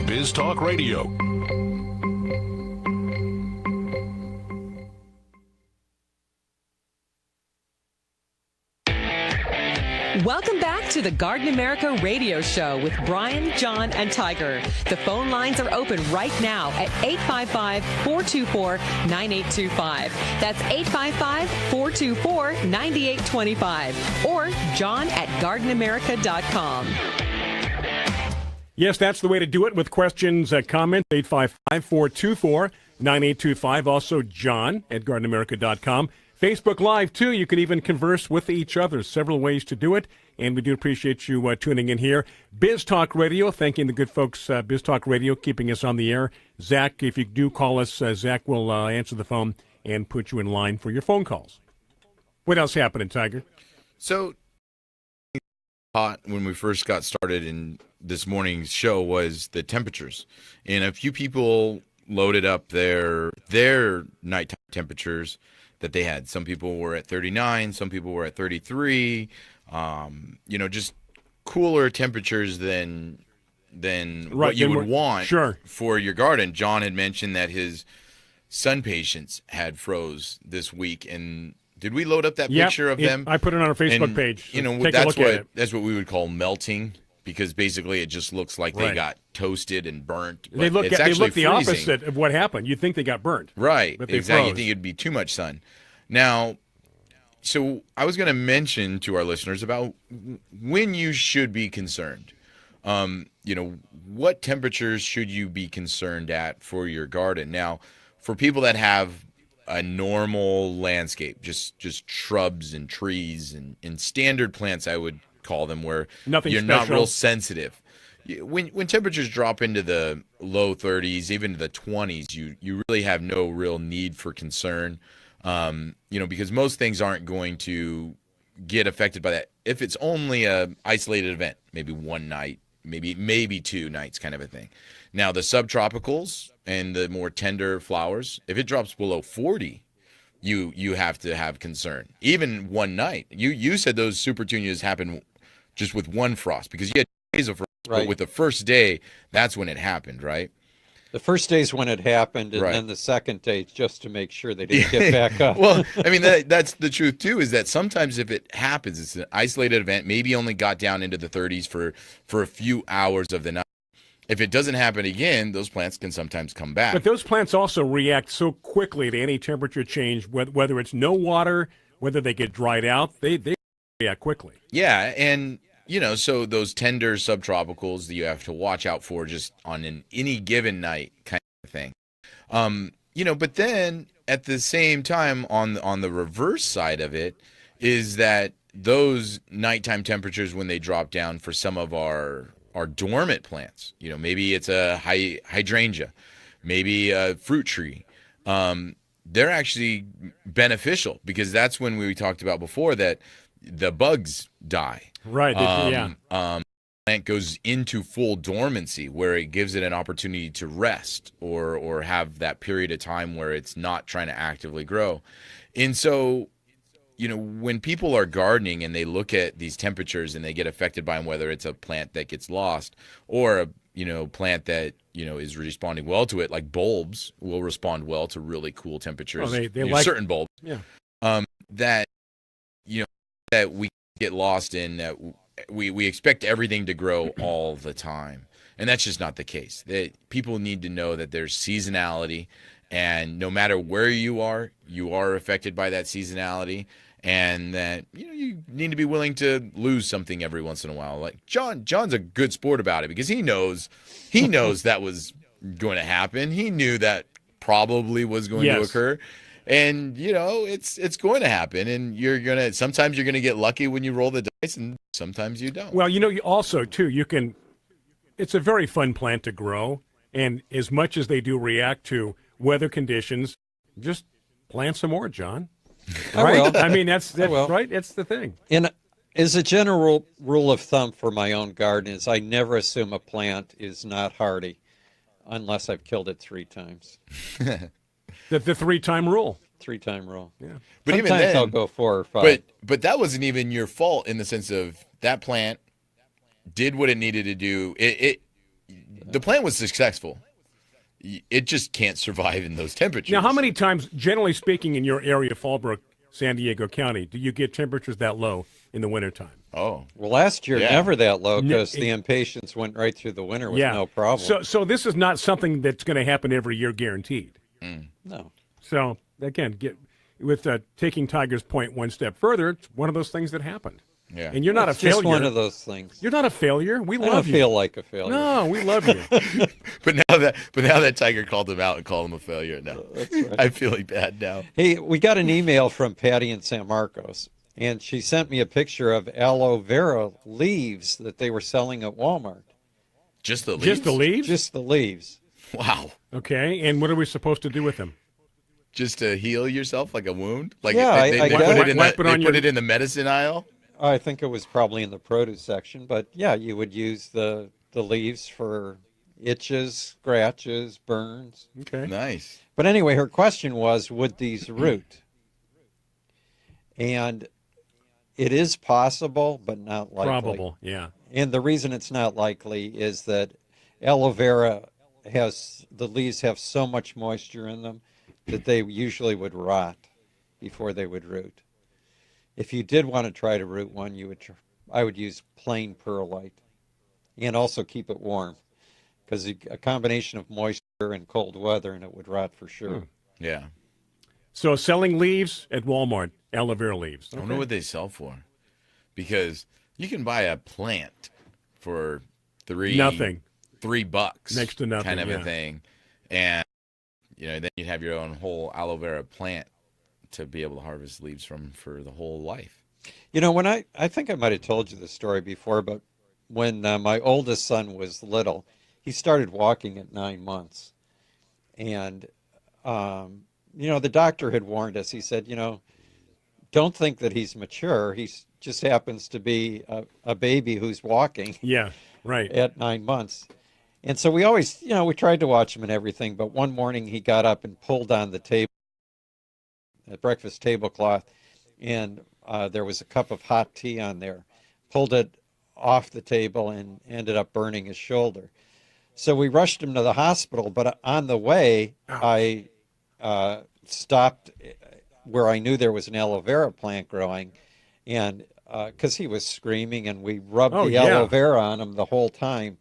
Biz Talk Radio. Welcome back to the Garden America Radio Show with Bryan, John, and Tiger. The phone lines are open right now at 855-424-9825. That's 855-424-9825. Or John at gardenamerica.com. Yes, that's the way to do it with questions, comments, 855-424-9825. Also, John at gardenamerica.com. Facebook Live, too. You can even converse with each other. Several ways to do it, and we do appreciate you tuning in here. Biz Talk Radio, thanking the good folks, Biz Talk Radio, keeping us on the air. Zach, if you do call us, Zach will answer the phone and put you in line for your phone calls. What else happening, Tiger? So, hot when we first got started in this morning's show was the temperatures. And a few people loaded up their nighttime temperatures that they had. Some people were at 39, some people were at 33, just cooler temperatures than what you would want for your garden. John had mentioned that his sun patients had froze this week, and did we load up that picture of them? I put it on our Facebook page. That's what we would call melting, because basically it just looks like they got toasted and burnt. They look the opposite of what happened. You'd think they got burnt. Right, but they exactly. froze. You think it'd be too much sun. Now, so I was going to mention to our listeners about when you should be concerned. What temperatures should you be concerned at for your garden? Now, for people that have a normal landscape, just shrubs and trees and standard plants, I would call them, where you're not real sensitive. When temperatures drop into the low 30s, even to the 20s, you really have no real need for concern, because most things aren't going to get affected by that. If it's only a isolated event, maybe one night, maybe 2 nights kind of a thing. Now, the subtropicals and the more tender flowers, if it drops below 40, you have to have concern. Even one night. You said those supertunias happen just with one frost, because you had days of frost, but with the first day, that's when it happened, right? The first day's when it happened, and then the second day, just to make sure they didn't get back up. Well, I mean, that's the truth, too, is that sometimes if it happens, it's an isolated event, maybe only got down into the 30s for a few hours of the night. If it doesn't happen again, those plants can sometimes come back. But those plants also react so quickly to any temperature change, whether it's no water, whether they get dried out, they react quickly. Yeah, and so those tender subtropicals that you have to watch out for just on any given night kind of thing. But then at the same time, on the reverse side of it, is that those nighttime temperatures, when they drop down for some of our dormant plants, maybe it's a hydrangea, maybe a fruit tree, they're actually beneficial, because that's when we talked about before that the bugs die. Right. Plant goes into full dormancy, where it gives it an opportunity to rest or have that period of time where it's not trying to actively grow. And so, when people are gardening and they look at these temperatures and they get affected by them, whether it's a plant that gets lost or a plant that is responding well to it, like bulbs will respond well to really cool temperatures. They like certain bulbs. Yeah. That we get lost in, that we expect everything to grow all the time, and that's just not the case. That people need to know that there's seasonality, and no matter where you are affected by that seasonality, and that you need to be willing to lose something every once in a while. Like John's a good sport about it, because he knows that was going to happen. He knew that probably was going to occur. And it's going to happen, and sometimes you're gonna get lucky when you roll the dice, and sometimes you don't. Well, you also too, it's a very fun plant to grow, and as much as they do react to weather conditions, just plant some more, John. Right? I mean, that's right. It's the thing. And as a general rule of thumb for my own garden is I never assume a plant is not hardy, unless I've killed it 3 times. The 3-time rule. 3-time rule. Yeah. But sometimes even then, I'll go 4 or 5. But that wasn't even your fault in the sense of that plant did what it needed to do. The plant was successful. It just can't survive in those temperatures. Now, how many times, generally speaking, in your area, Fallbrook, San Diego County, do you get temperatures that low in the wintertime? Oh. Well, last year, never that low because the impatiens went right through the winter with no problem. So this is not something that's going to happen every year guaranteed. No. So, again, with taking Tiger's point one step further, it's one of those things that happened. Yeah. And you're not It's a failure. just one of those things. You're not a failure. We I love don't you. feel like a failure. No, we love you. But now that Tiger called him out and called him a failure, no, right. I'm feeling bad now. Hey, we got an email from Patty in San Marcos, and she sent me a picture of aloe vera leaves that they were selling at Walmart. Just the leaves? Just the leaves? Just the leaves. Wow. Okay, and what are we supposed to do with them? Just to heal yourself like a wound? Like Yeah, they I put it in the medicine aisle? I think it was probably in the produce section, but yeah, you would use the leaves for itches, scratches, burns. Okay. Nice. But anyway, her question was, would these root? And it is possible, but not likely. Probable, yeah. And the reason it's not likely is that aloe vera the leaves have so much moisture in them that they usually would rot before they would root. If you did want to try to root one, I would use plain perlite and also keep it warm because a combination of moisture and cold weather and it would rot for sure. Yeah. So selling leaves at Walmart, aloe vera leaves. I wonder what they sell for. Because you can buy a plant for $3 next to nothing, kind of a thing. And then you'd have your own whole aloe vera plant to be able to harvest leaves from for the whole life. When I think I might have told you this story before, but when my oldest son was little, he started walking at 9 months. And, the doctor had warned us. He said, don't think that he's mature. He just happens to be a baby who's walking. Yeah, right. At 9 months. And so we always, we tried to watch him and everything, but one morning he got up and pulled on the table, the breakfast tablecloth, and there was a cup of hot tea on there, pulled it off the table and ended up burning his shoulder. So we rushed him to the hospital, but on the way, I stopped where I knew there was an aloe vera plant growing, and because he was screaming, and we rubbed aloe vera on him the whole time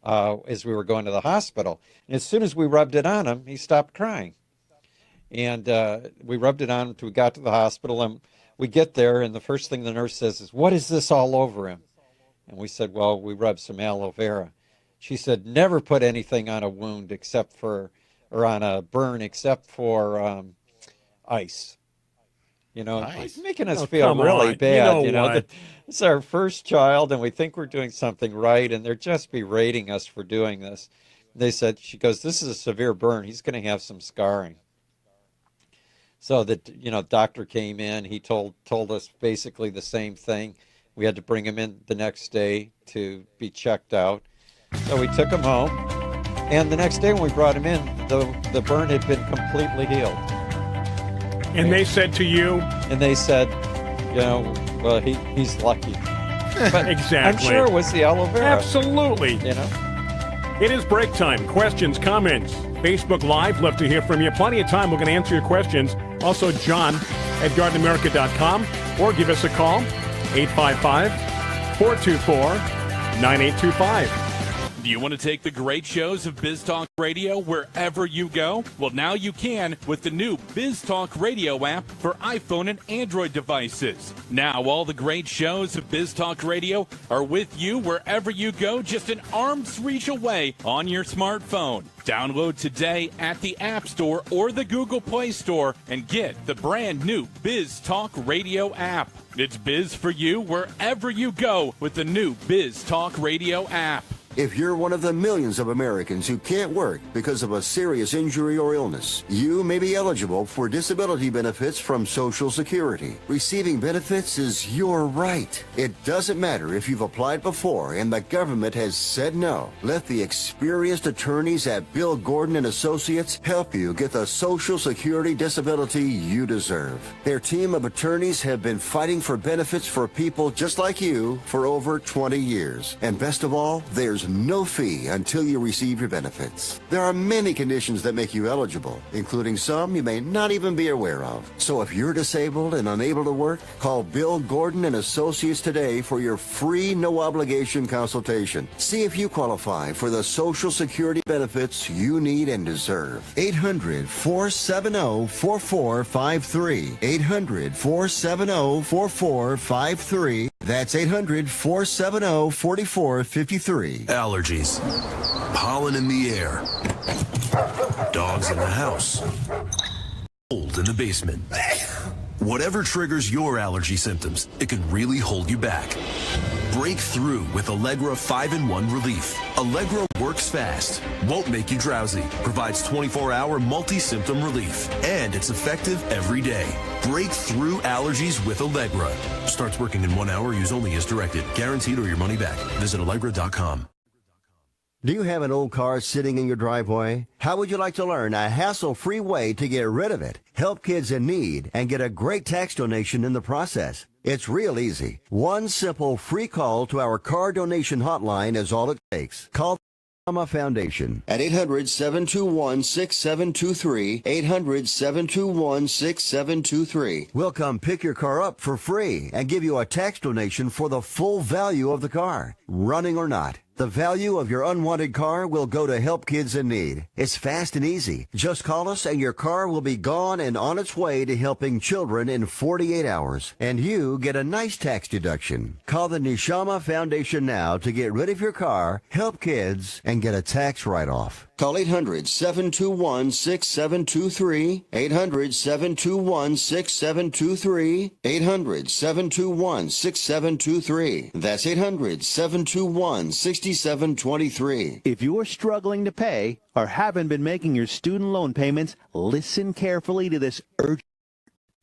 as we were going to the hospital. And as soon as we rubbed it on him, he stopped crying. And we rubbed it on him until we got to the hospital, and we get there, and the first thing the nurse says is, "What is this all over him?" And we said, "Well, we rubbed some aloe vera." She said, "Never put anything on a wound or on a burn except for ice." Nice. Making us feel really bad. It's our first child, and we think we're doing something right, and they're just berating us for doing this. She goes, "This is a severe burn. He's going to have some scarring." So the doctor came in. He told us basically the same thing. We had to bring him in the next day to be checked out. So we took him home, and the next day when we brought him in, the burn had been completely healed. And they said to you? And they said, well, he's lucky. But exactly. I'm sure it was the aloe vera. Absolutely. It is break time. Questions, comments, Facebook Live. Love to hear from you. Plenty of time. We're going to answer your questions. Also, John at GardenAmerica.com, or give us a call, 855-424-9825. Do you want to take the great shows of Biz Talk Radio wherever you go? Well, now you can with the new Biz Talk Radio app for iPhone and Android devices. Now, all the great shows of Biz Talk Radio are with you wherever you go, just an arm's reach away on your smartphone. Download today at the App Store or the Google Play Store and get the brand new Biz Talk Radio app. It's biz for you wherever you go with the new Biz Talk Radio app. If you're one of the millions of Americans who can't work because of a serious injury or illness, you may be eligible for disability benefits from Social Security. Receiving benefits is your right. It doesn't matter if you've applied before and the government has said no. Let the experienced attorneys at Bill Gordon and Associates help you get the Social Security disability you deserve. Their team of attorneys have been fighting for benefits for people just like you for over 20 years. And best of all, there's no fee until you receive your benefits. There are many conditions that make you eligible, including some you may not even be aware of. So if you're disabled and unable to work, call Bill Gordon and Associates today for your free no-obligation consultation. See if you qualify for the Social Security benefits you need and deserve. 800-470-4453. 800-470-4453. That's 800-470-4453. Allergies. Pollen in the air. Dogs in the house. Cold in the basement. Whatever triggers your allergy symptoms, it can really hold you back. Break through with Allegra 5-in-1 Relief. Allegra works fast, won't make you drowsy, provides 24-hour multi-symptom relief, and it's effective every day. Break through allergies with Allegra. Starts working in 1 hour. Use only as directed. Guaranteed or your money back. Visit Allegra.com. Do you have an old car sitting in your driveway? How would you like to learn a hassle-free way to get rid of it, help kids in need, and get a great tax donation in the process? It's real easy. One simple free call to our car donation hotline is all it takes. Call the Foundation at 800-721-6723, 800-721-6723. We'll come pick your car up for free and give you a tax donation for the full value of the car, running or not. The value of your unwanted car will go to help kids in need. It's fast and easy. Just call us and your car will be gone and on its way to helping children in 48 hours. And you get a nice tax deduction. Call the Neshama Foundation now to get rid of your car, help kids, and get a tax write-off. Call 800-721-6723, 800-721-6723, 800-721-6723. That's 800-721-6723. If you're struggling to pay or haven't been making your student loan payments, listen carefully to this urgent.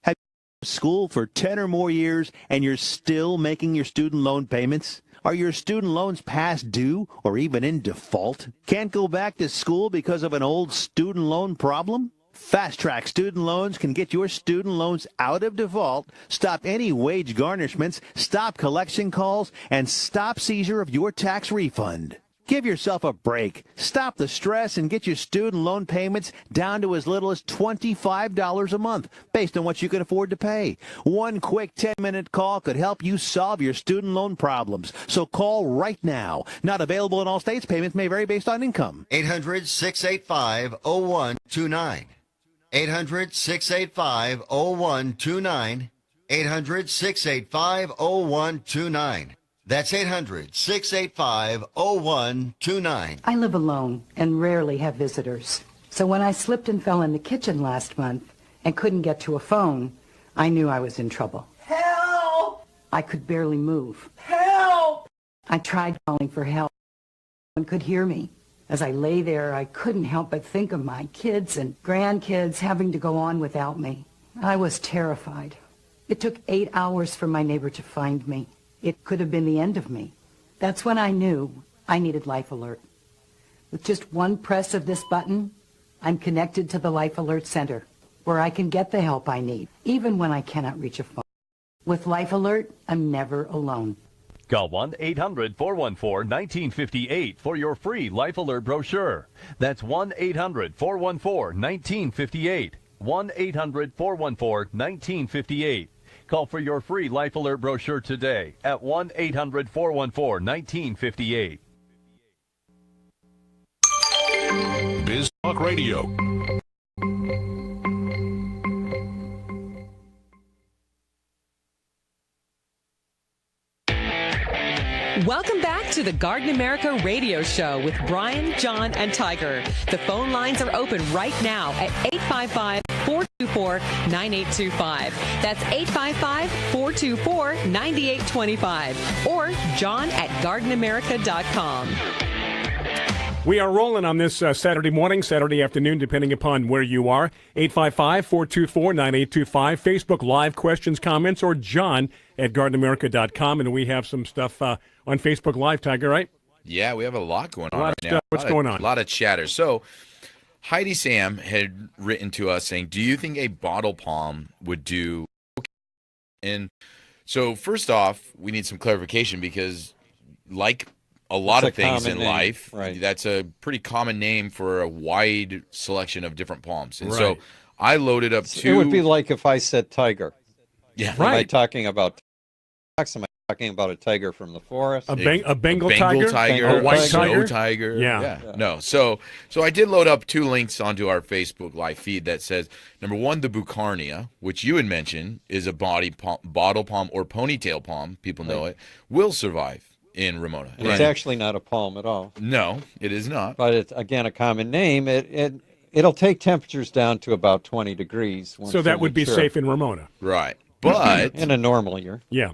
Have you been in school for 10 or more years and you're still making your student loan payments? Are your student loans past due or even in default? Can't go back to school because of an old student loan problem? Fast Track Student Loans can get your student loans out of default, stop any wage garnishments, stop collection calls, and stop seizure of your tax refund. Give yourself a break. Stop the stress and get your student loan payments down to as little as $25 a month, based on what you can afford to pay. One quick 10-minute call could help you solve your student loan problems. So call right now. Not available in all states. Payments may vary based on income. 800-685-0129. 800-685-0129. 800-685-0129. That's 800-685-0129. I live alone and rarely have visitors. So when I slipped and fell in the kitchen last month and couldn't get to a phone, I knew I was in trouble. Help! I could barely move. Help! I tried calling for help. No one could hear me. As I lay there, I couldn't help but think of my kids and grandkids having to go on without me. I was terrified. It took 8 hours for my neighbor to find me. It could have been the end of me. That's when I knew I needed Life Alert. With just one press of this button, I'm connected to the Life Alert Center, where I can get the help I need, even when I cannot reach a phone. With Life Alert, I'm never alone. Call 1-800-414-1958 for your free Life Alert brochure. That's 1-800-414-1958. 1-800-414-1958. Call for your free Life Alert brochure today at 1-800-414-1958. Biz Talk Radio. Welcome back to the Garden America radio show with Bryan, John, and Tiger. The phone lines are open right now at 855-424-9825. That's 855-424-9825. Or John at gardenamerica.com. We are rolling on this Saturday morning, Saturday afternoon, depending upon where you are. 855-424-9825. Facebook Live questions, comments, or John at gardenamerica.com. And we have some stuff on Facebook Live, Tiger, right? Yeah, we have a lot going on right now. What's going on? A lot of chatter. So Heidi Sam had written to us saying, do you think a bottle palm would do okay? And so first off, we need some clarification because like a lot of things in life, that's a pretty common name for a wide selection of different palms. And so I loaded up two. It would be like if I said tiger. Yeah. Am I talking about Am I talking about a tiger from the forest? A Bengal tiger? A white snow tiger? tiger. Yeah. No. So I did load up two links onto our Facebook Live feed that says, number one, the Bucarnia, which you had mentioned is a bottle palm or ponytail palm, people know it, will survive in Ramona. And it's actually not a palm at all. No, it is not. But it's, again, a common name. It'll take temperatures down to about 20 degrees. So that would be safe in Ramona. Right. But in a normal year. Yeah.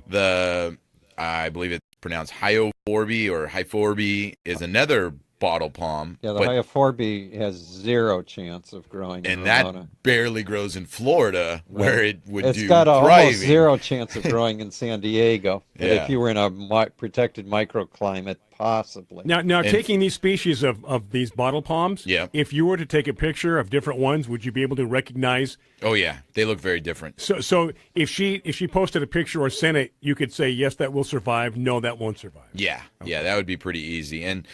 I believe it's pronounced Hyophorbe or Hyphorbe is another bottle palm. Yeah, the Hyophorbe has zero chance of growing in Ramona. That barely grows in Florida where it would it's do got thriving. Almost zero chance of growing in San Diego. But Yeah. if you were in a protected microclimate, possibly. Now taking these species of these bottle palms, if you were to take a picture of different ones, would you be able to recognize? Oh yeah, they look very different. So if she posted a picture or sent it, you could say yes, that will survive. No, that won't survive. Yeah, yeah, that would be pretty easy. And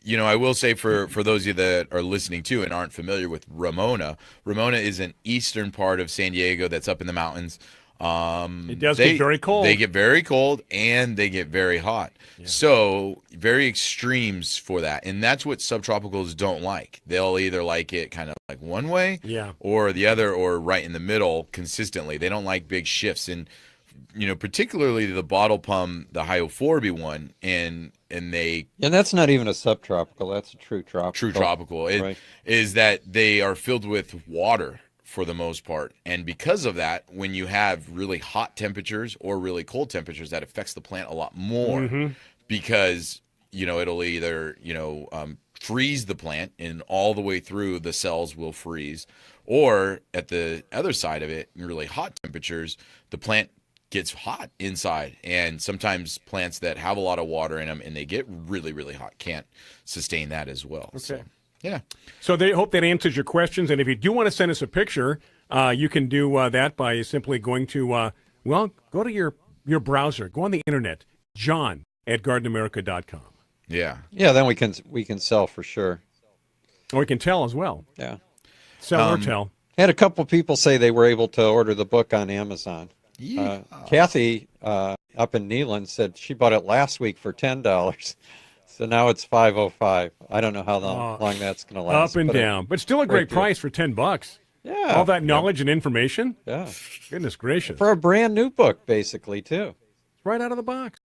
you know, I will say for those of you that are listening to and aren't familiar with Ramona is an eastern part of San Diego that's up in the mountains. It does get very cold. They get very cold and they get very hot. Yeah. So very extremes for that. And that's what subtropicals don't like. They'll either like it kind of like one way or the other or right in the middle consistently. They don't like big shifts. And, you know, particularly the bottle palm, the Hyophorbe one, and that's not even a subtropical. That's a true tropical. True tropical. Is that they are filled with water for the most part. And because of that, when you have really hot temperatures or really cold temperatures, that affects the plant a lot more because, you know, it'll either, freeze the plant and all the way through the cells will freeze, or at the other side of it, in really hot temperatures, the plant gets hot inside. And sometimes plants that have a lot of water in them and they get really, really hot can't sustain that as well. Okay. So, yeah. So they hope that answers your questions. And if you do want to send us a picture, you can do that by simply going to, go to your browser. Go on the internet, John at gardenamerica.com. Yeah. Yeah, then we can sell for sure. Or we can tell as well. Yeah. Sell or tell. Had a couple people say they were able to order the book on Amazon. Yeah. Kathy up in Neyland said she bought it last week for $10. So now it's $5.05. I don't know how long that's going to last. Up and down. But still a great price for $10. Yeah. All that knowledge and information. Yeah. Goodness gracious. For a brand new book, basically, too. Right out of the box.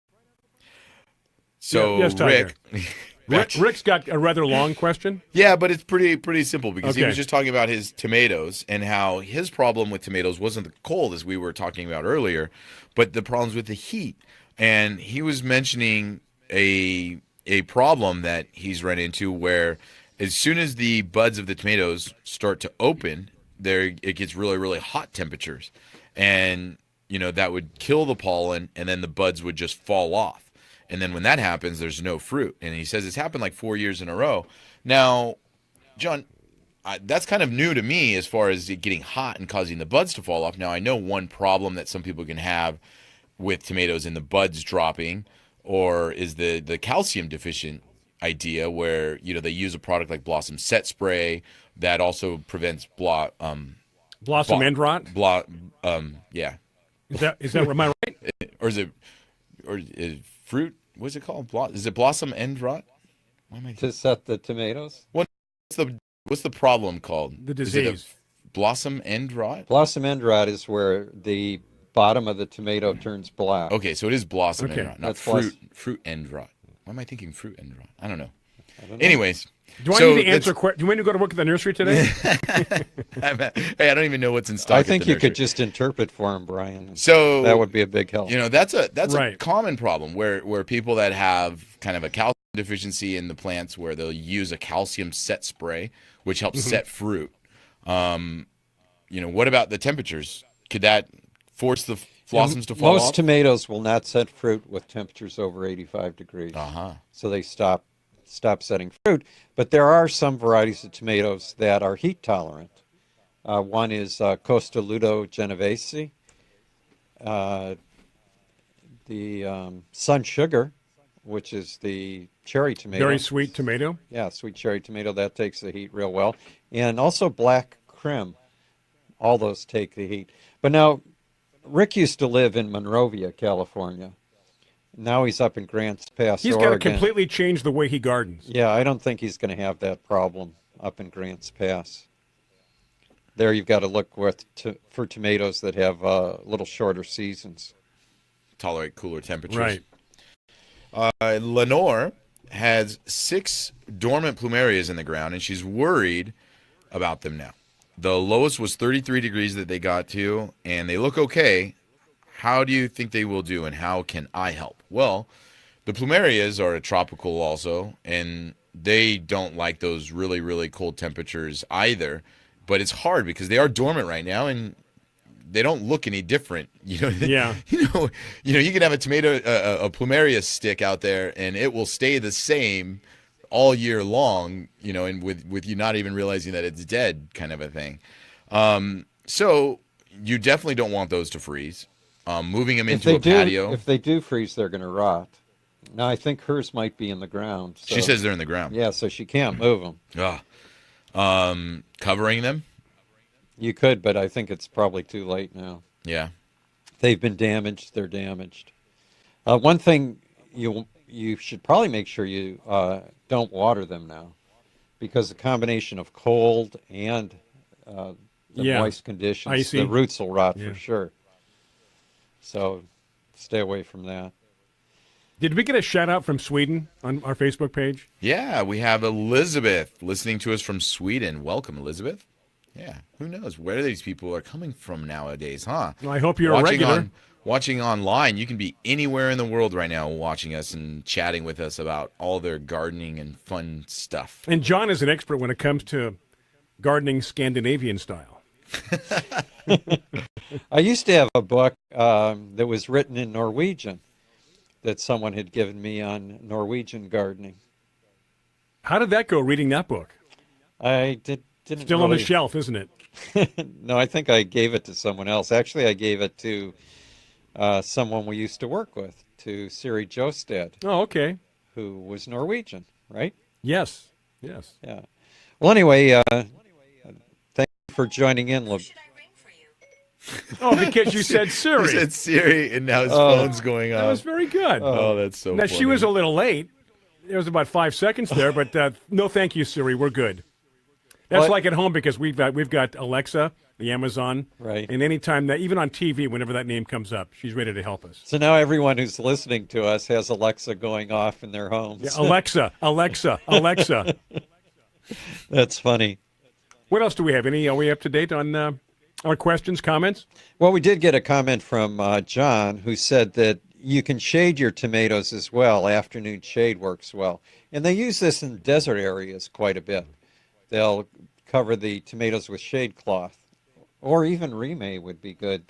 So, yes, Rick's got a rather long question. Yeah, but it's pretty simple because he was just talking about his tomatoes and how his problem with tomatoes wasn't the cold, as we were talking about earlier, but the problems with the heat. And he was mentioning a problem that he's run into where as soon as the buds of the tomatoes start to open, it gets really, really hot temperatures. And, that would kill the pollen and then the buds would just fall off. And then when that happens, there's no fruit. And he says it's happened like 4 years in a row. Now, John, that's kind of new to me as far as it getting hot and causing the buds to fall off. Now, I know one problem that some people can have with tomatoes and the buds dropping or is the calcium deficient idea where, they use a product like Blossom Set Spray that also prevents Blossom End Rot? Yeah. Is that am I right? Or is fruit? What's it called? Is it Blossom End Rot? To set the tomatoes? What's the problem called? The disease. Blossom End Rot? Blossom End Rot is where the bottom of the tomato turns black. Okay, so it is Blossom End Rot, not That's fruit end rot. Why am I thinking fruit end rot? I don't know. Anyways. Do I need to answer? Do you want to go to work at the nursery today? Hey, I don't even know what's in stock. I think you could just interpret for him, Brian. So that would be a big help. You know, that's a common problem where people that have kind of a calcium deficiency in the plants, where they'll use a calcium set spray, which helps set fruit. You know, what about the temperatures? Could that force the blossoms to fall off? Most tomatoes will not set fruit with temperatures over 85 degrees. So they stop setting fruit. But there are some varieties of tomatoes that are heat tolerant. One is Costa Ludo Genovese, the Sun Sugar, which is the cherry tomato. Very sweet tomato. Yeah, sweet cherry tomato. That takes the heat real well. And also Black Krim. All those take the heat. But now, Rick used to live in Monrovia, California. Now he's up in Grants Pass, He's Oregon. got to completely change the way he gardens. Yeah, I don't think he's going to have that problem up in Grants Pass. There you've got to look for tomatoes that have little shorter seasons. Tolerate cooler temperatures. Right. Lenore has 6 dormant plumerias in the ground, and she's worried about them now. The lowest was 33 degrees that they got to, and they look okay. How do you think they will do, and how can I help? Well, the plumerias are a tropical also, and they don't like those really, really cold temperatures either. But it's hard because they are dormant right now, and they don't look any different. You know, yeah. You can have a tomato, a plumeria stick out there, and it will stay the same all year long. You know, and with you not even realizing that it's dead, kind of a thing. So you definitely don't want those to freeze. Moving them into a patio. If they do freeze, they're going to rot. Now, I think hers might be in the ground. So, she says they're in the ground. Yeah, so she can't move them. Covering them? You could, but I think it's probably too late now. Yeah. They've been damaged. They're damaged. One thing you should probably make sure you don't water them now, because the combination of cold and the moist conditions, Icy. the roots will rot for sure. So stay away from that. Did we get a shout out from Sweden on our Facebook page? Yeah, we have Elizabeth listening to us from Sweden. Welcome, Elizabeth. Yeah, who knows where these people are coming from nowadays, huh? Well, I hope you're a regular. Watching online, you can be anywhere in the world right now watching us and chatting with us about all their gardening and fun stuff. And John is an expert when it comes to gardening Scandinavian style. I used to have a book that was written in Norwegian that someone had given me on Norwegian gardening. How did that go, reading that book? I didn't. Still on the shelf, isn't it? No, I think I gave it to someone else. Actually, I gave it to someone we used to work with, to Siri Jostad. Oh, okay. Who was Norwegian, right? Yes. Yes. Yeah. Well, anyway, thank you for joining in. Oh, because you said Siri. You said Siri, and now his phone's going off. That was very good. Oh, that's so now, funny. she was a little late. It was about 5 seconds there, but no thank you, Siri. We're good. That's like at home, because we've got Alexa, the Amazon. Right. And anytime that, even on TV, whenever that name comes up, she's ready to help us. So now everyone who's listening to us has Alexa going off in their homes. Yeah, Alexa, Alexa, Alexa. That's funny. What else do we have? Are we up to date on our questions, comments? Well, we did get a comment from John, who said that you can shade your tomatoes as well. Afternoon shade works well. And they use this in desert areas quite a bit. They'll cover the tomatoes with shade cloth, or even Rime would be good.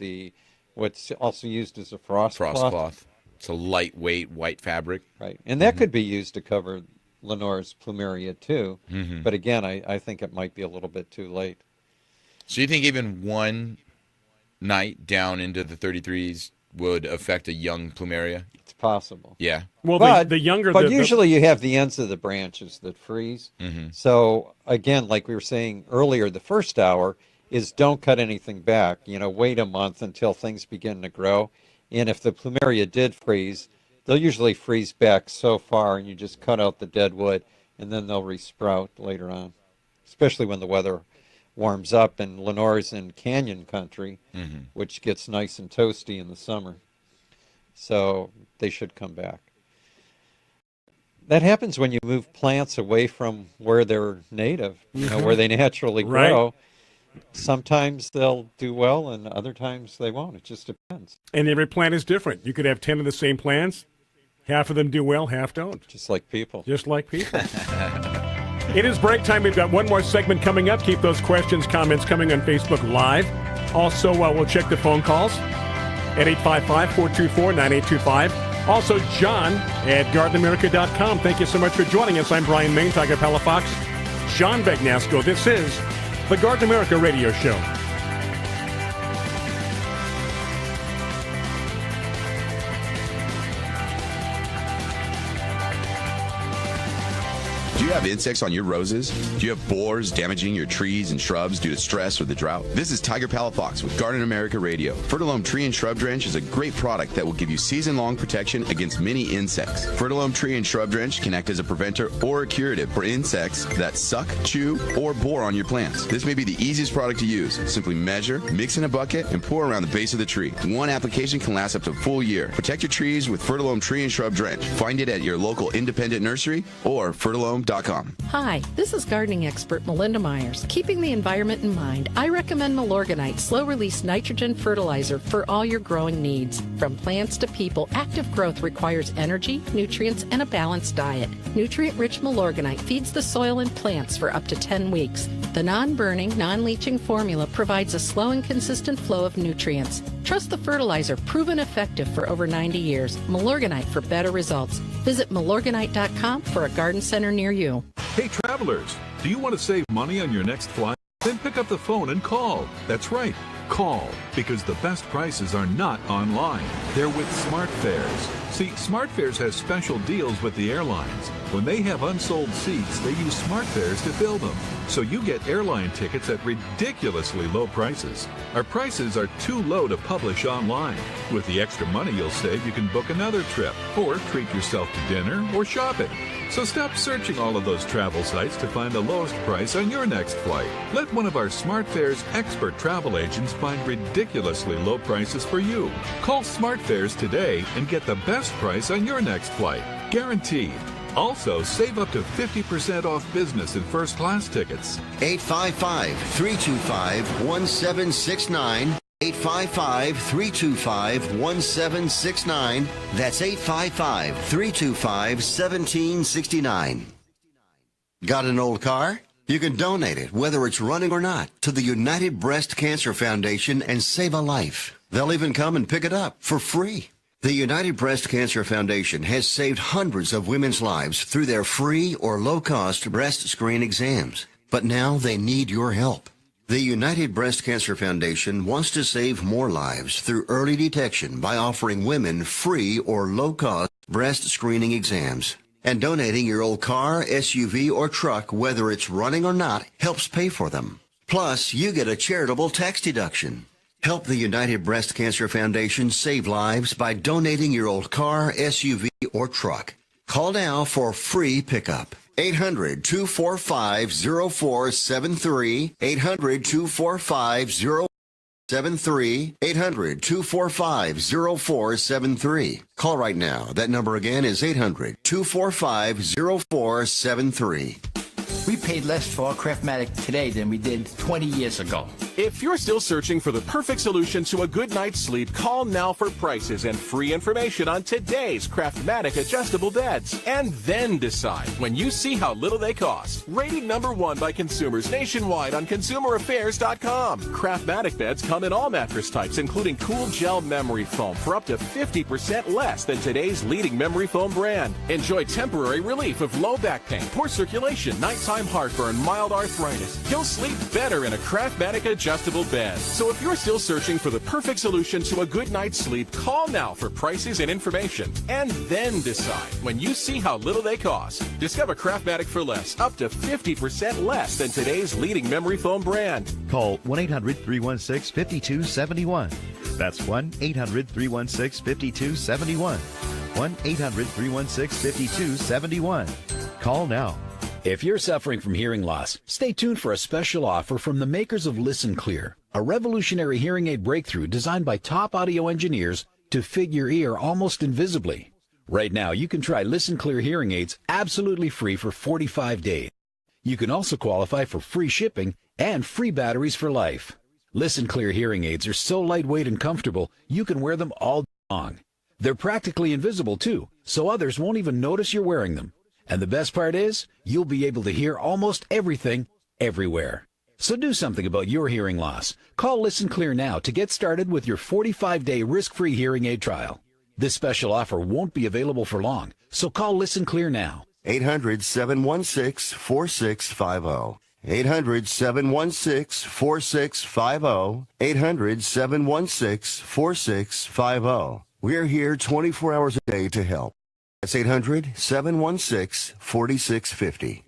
What's also used as a frost cloth. It's a lightweight white fabric. Right, and that could be used to cover Lenore's plumeria too. Mm-hmm. But again, I think it might be a little bit too late. So you think even one night down into the 33s would affect a young plumeria? It's possible. Yeah. Well, the younger... But usually you have the ends of the branches that freeze. Mm-hmm. So, again, like we were saying earlier, the first hour is don't cut anything back. Wait a month until things begin to grow. And if the plumeria did freeze, they'll usually freeze back so far, and you just cut out the dead wood, and then they'll resprout later on, especially when the weather warms up, and Lenore's in canyon country, which gets nice and toasty in the summer. So they should come back. that happens when you move plants away from where they're native, where they naturally Right. grow. Sometimes they'll do well, and other times they won't. It just depends. And every plant is different. You could have 10 of the same plants. Half of them do well, half don't. Just like people. Just like people. It is break time. We've got one more segment coming up. Keep those questions, comments coming on Facebook Live. Also, we'll check the phone calls at 855-424-9825. Also, John at GardenAmerica.com. Thank you so much for joining us. I'm Bryan Main, Tiger Palafox, John Bagnasco. This is the Garden America Radio Show. Do you have insects on your roses? Do you have borers damaging your trees and shrubs due to stress or the drought? This is Tiger Palafox with Garden America Radio. Fertilome Tree and Shrub Drench is a great product that will give you season-long protection against many insects. Fertilome Tree and Shrub Drench can act as a preventer or a curative for insects that suck, chew, or bore on your plants. This may be the easiest product to use. Simply measure, mix in a bucket, and pour around the base of the tree. One application can last up to a full year. Protect your trees with Fertilome Tree and Shrub Drench. Find it at your local independent nursery or fertilome.com. Hi, this is gardening expert Melinda Myers. Keeping the environment in mind, I recommend Milorganite slow-release nitrogen fertilizer for all your growing needs. From plants to people, active growth requires energy, nutrients, and a balanced diet. Nutrient-rich Milorganite feeds the soil and plants for up to 10 weeks. The non-burning, non-leaching formula provides a slow and consistent flow of nutrients. Trust the fertilizer, proven effective for over 90 years. Milorganite for better results. Visit Milorganite.com for a garden center near you. Hey travelers, do you want to save money on your next flight? Then pick up the phone and call. That's right, call, because the best prices are not online. They're with SmartFares. See, SmartFares has special deals with the airlines. When they have unsold seats, they use SmartFares to fill them. So you get airline tickets at ridiculously low prices. Our prices are too low to publish online. With the extra money you'll save, you can book another trip, or treat yourself to dinner or shopping. So stop searching all of those travel sites to find the lowest price on your next flight. Let one of our SmartFares expert travel agents find ridiculously low prices for you. Call SmartFares today and get the best price on your next flight. Guaranteed. Also, save up to 50% off business and first class tickets. 855-325-1769. 855-325-1769. That's 855-325-1769. Got an old car? You can donate it, whether it's running or not, to the United Breast Cancer Foundation and save a life. They'll even come and pick it up for free. The United Breast Cancer Foundation has saved hundreds of women's lives through their free or low-cost breast screen exams. But now they need your help. The United Breast Cancer Foundation wants to save more lives through early detection by offering women free or low-cost breast screening exams. And donating your old car, SUV, or truck, whether it's running or not, helps pay for them. Plus, you get a charitable tax deduction. Help the United Breast Cancer Foundation save lives by donating your old car, SUV, or truck. Call now for free pickup. 800-245-0473. 800-245-0473. 800-245-0473. Call right now. That number again is 800-245-0473. We paid less for our Craftmatic today than we did 20 years ago. If you're still searching for the perfect solution to a good night's sleep, call now for prices and free information on today's Craftmatic adjustable beds. And then decide when you see how little they cost. Rated #1 by consumers nationwide on ConsumerAffairs.com. Craftmatic beds come in all mattress types, including cool gel memory foam for up to 50% less than today's leading memory foam brand. Enjoy temporary relief of low back pain, poor circulation, nighttime heartburn, mild arthritis. You'll sleep better in a Craftmatic adjustable bed. So if you're still searching for the perfect solution to a good night's sleep, call now for prices and information. And then decide when you see how little they cost. Discover Craftmatic for less, up to 50% less than today's leading memory foam brand. Call 1-800-316-5271. That's 1-800-316-5271. 1-800-316-5271. Call now. If you're suffering from hearing loss, stay tuned for a special offer from the makers of Listen Clear, a revolutionary hearing aid breakthrough designed by top audio engineers to fit your ear almost invisibly. Right now, you can try Listen Clear hearing aids absolutely free for 45 days. You can also qualify for free shipping and free batteries for life. Listen Clear hearing aids are so lightweight and comfortable, you can wear them all day long. They're practically invisible, too, so others won't even notice you're wearing them. And the best part is, you'll be able to hear almost everything, everywhere. So do something about your hearing loss. Call Listen Clear now to get started with your 45-day risk-free hearing aid trial. This special offer won't be available for long, so call Listen Clear now. 800-716-4650. 800-716-4650. 800-716-4650. We're here 24 hours a day to help. That's 800-716-4650.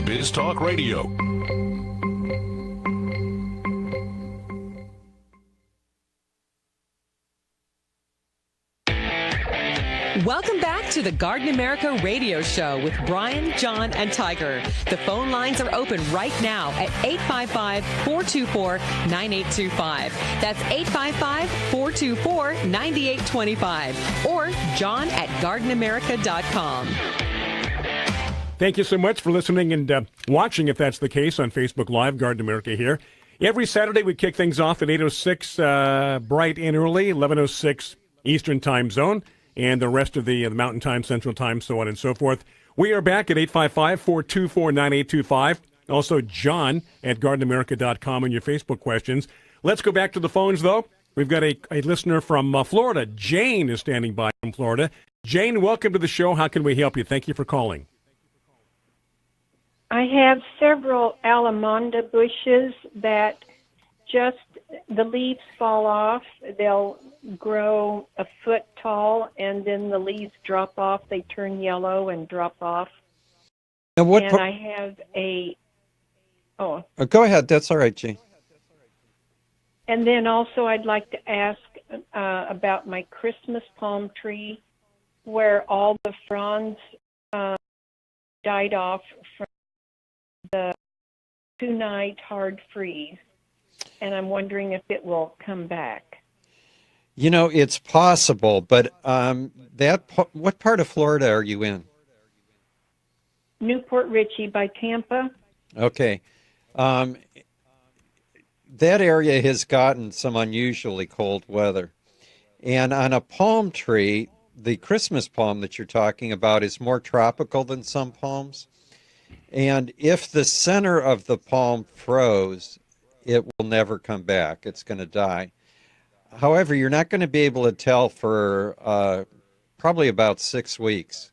Biz Talk Radio. Welcome back to the Garden America radio show with Bryan, John, and Tiger. The phone lines are open right now at 855-424-9825. That's 855-424-9825. Or John at gardenamerica.com. Thank you so much for listening and watching, if that's the case, on Facebook Live, Garden America here. Every Saturday we kick things off at 8:06 bright and early, 11:06 Eastern Time Zone, and the rest of the Mountain Time, Central Time, so on and so forth. We are back at 855-424-9825. Also, John at gardenamerica.com on your Facebook questions. Let's go back to the phones, though. We've got a listener from Florida. Jane is standing by from Florida. Jane, welcome to the show. How can we help you? Thank you for calling. I have several alamanda bushes that just the leaves fall off. They'll grow a foot tall, and then the leaves drop off. They turn yellow and drop off. And I have a... Oh. Go ahead. That's all right, Jane. And then also I'd like to ask about my Christmas palm tree, where all the fronds died off from the 2-night hard freeze, and I'm wondering if it will come back. You know, it's possible, but what part of Florida are you in? Newport Richey by Tampa. Okay. That area has gotten some unusually cold weather. And on a palm tree, the Christmas palm that you're talking about is more tropical than some palms. And if the center of the palm froze, it will never come back. It's going to die. However, you're not going to be able to tell for probably about 6 weeks.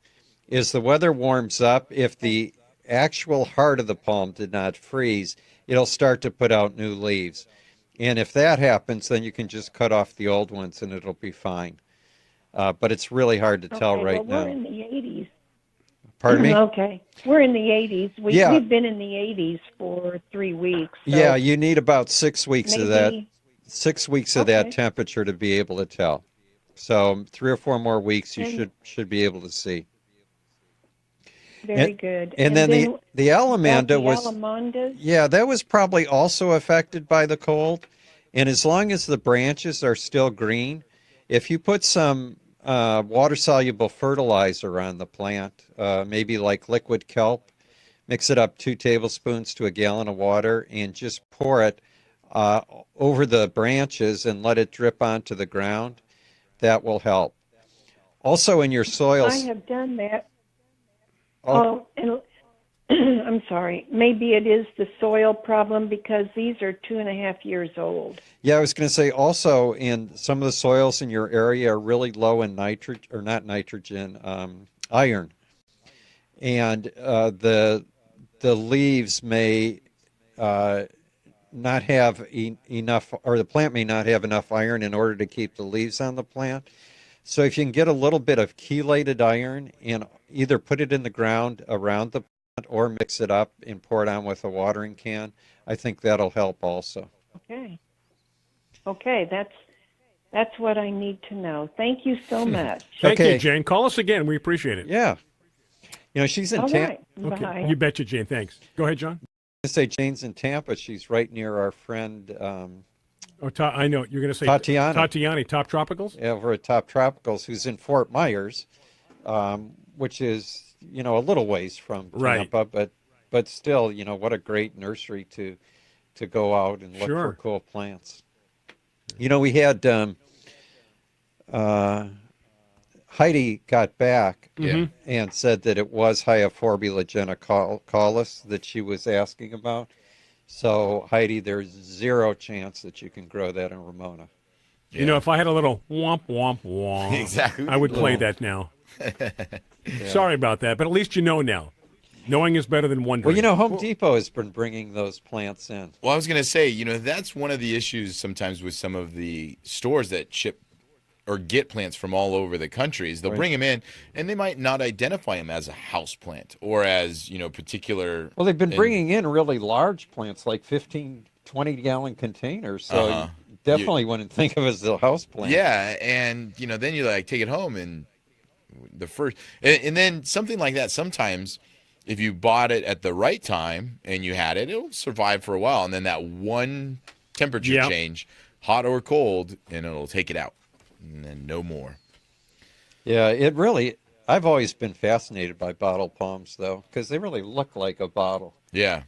As the weather warms up, if the actual heart of the palm did not freeze, it'll start to put out new leaves. And if that happens, then you can just cut off the old ones and it'll be fine. But it's really hard to tell right now. We're in the 80s. Pardon me? Okay. We're in the 80s. We've been in the 80s for 3 weeks. So yeah, you need about 6 weeks of that. 6 weeks of that temperature to be able to tell. So 3 or 4 more weeks, you should be able to see. Very good. And then the alamanda was... Alamandas? Yeah, that was probably also affected by the cold. And as long as the branches are still green, if you put some water-soluble fertilizer on the plant, maybe like liquid kelp, mix it up 2 tablespoons to a gallon of water, and just pour it over the branches and let it drip onto the ground, that will help. Also in your soils... I have done that. Oh, and I'm sorry. Maybe it is the soil problem because these are 2.5 years old. Yeah, I was going to say also in some of the soils in your area are really low in nitrogen, or not nitrogen, iron. And the leaves may not have enough, or the plant may not have enough iron in order to keep the leaves on the plant. So if you can get a little bit of chelated iron and either put it in the ground around the plant or mix it up and pour it on with a watering can, I think that'll help also. Okay, that's what I need to know. Thank you so much. Thank you, Jane. Call us again. We appreciate it. Yeah. You know, she's in Tampa. Right. Okay. Bye. You betcha, Jane. Thanks. Go ahead, John. I say Jane's in Tampa. She's right near our friend Oh, I know. You're going to say Tatiana. Tatiani, Top Tropicals? Yeah, over at Top Tropicals, who's in Fort Myers, which is, a little ways from Tampa, but still, what a great nursery to go out and look for cool plants. We had Heidi got back and said that it was Hyophorbula genicalis that she was asking about. So, Heidi, there's zero chance that you can grow that in Ramona. Yeah. If I had a little womp, womp, womp, exactly. I would play that now. Sorry about that, but at least you know now. Knowing is better than wondering. Well, Home Depot has been bringing those plants in. Well, I was going to say, that's one of the issues sometimes with some of the stores that ship or get plants from all over the country is they'll bring them in, and they might not identify them as a house plant or as, particular. Well, they've been bringing in really large plants, like 15, 20-gallon containers, so you definitely wouldn't think of it as a house plant. Yeah, and, then you, take it home, and and then something like that, sometimes if you bought it at the right time and you had it, it'll survive for a while, and then that one temperature change, hot or cold, and it'll take it out. And then no more. Yeah, I've always been fascinated by bottle palms, though, because they really look like a bottle. Yeah.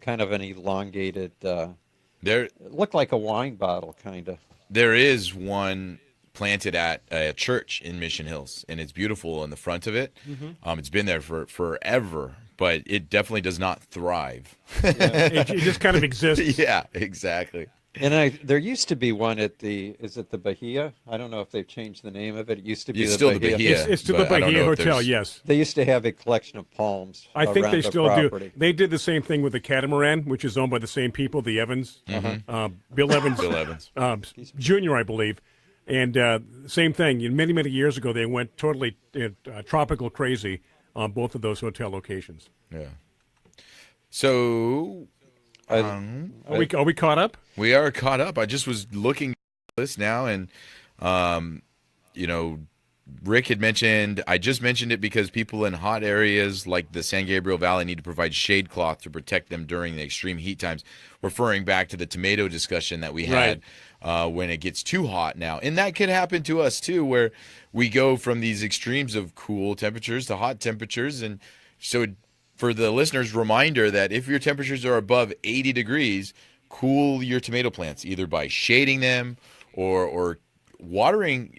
Kind of an elongated, look like a wine bottle, kind of. There is one planted at a church in Mission Hills, and it's beautiful in the front of it. Mm-hmm. It's been there for forever, but it definitely does not thrive. It just kind of exists. Yeah, exactly. And there used to be one at is it the Bahia? I don't know if they've changed the name of it. It used to be still the Bahia. It's still the Bahia Hotel, yes. They used to have a collection of palms. I think they still property. do. They did the same thing with the Catamaran, which is owned by the same people, the Evans. Mm-hmm. Bill Evans. Jr., I believe. And same thing. Many, many years ago, they went totally tropical crazy on both of those hotel locations. Yeah. So... Are we caught up? We are caught up. I just was looking at this now, and Rick had mentioned. I just mentioned it because people in hot areas like the San Gabriel Valley need to provide shade cloth to protect them during the extreme heat times. Referring back to the tomato discussion that we had when it gets too hot now, and that could happen to us too, where we go from these extremes of cool temperatures to hot temperatures, and so. For the listeners, reminder that if your temperatures are above 80 degrees, cool your tomato plants either by shading them or watering.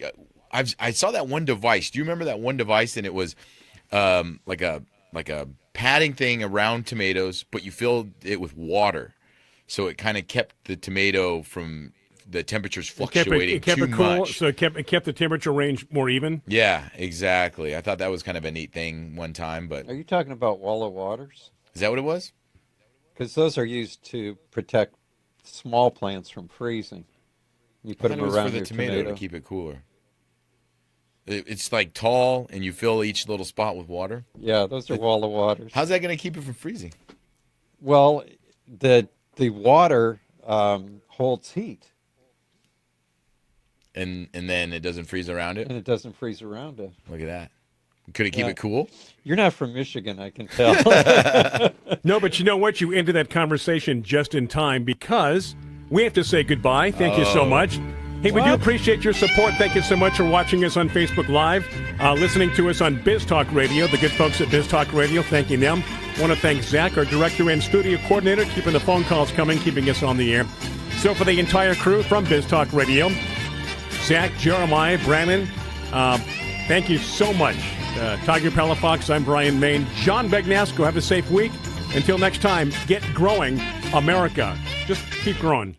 I saw that one device. Do you remember that one device? And it was like a padding thing around tomatoes, but you filled it with water, so it kind of kept the tomato from the temperatures fluctuating too much. So it kept the temperature range more even? Yeah, exactly. I thought that was kind of a neat thing one time. But are you talking about Walla Waters? Is that what it was? Because those are used to protect small plants from freezing. You put them around your tomato to keep it cooler. It's like tall, and you fill each little spot with water? Yeah, those are Walla Waters. How's that going to keep it from freezing? Well, the water holds heat. And then it doesn't freeze around it? And it doesn't freeze around it. Look at that. Could it keep it cool? You're not from Michigan, I can tell. No, but you know what? You ended that conversation just in time because we have to say goodbye. Thank you so much. Hey, we do appreciate your support. Thank you so much for watching us on Facebook Live, listening to us on Biz Talk Radio, the good folks at Biz Talk Radio, thanking them. I want to thank Zach, our director and studio coordinator, keeping the phone calls coming, keeping us on the air. So for the entire crew from Biz Talk Radio, Zach, Jeremiah, Brandon, thank you so much. Tiger Palafox, I'm Bryan Main. John Bagnasco, have a safe week. Until next time, get growing, America. Just keep growing.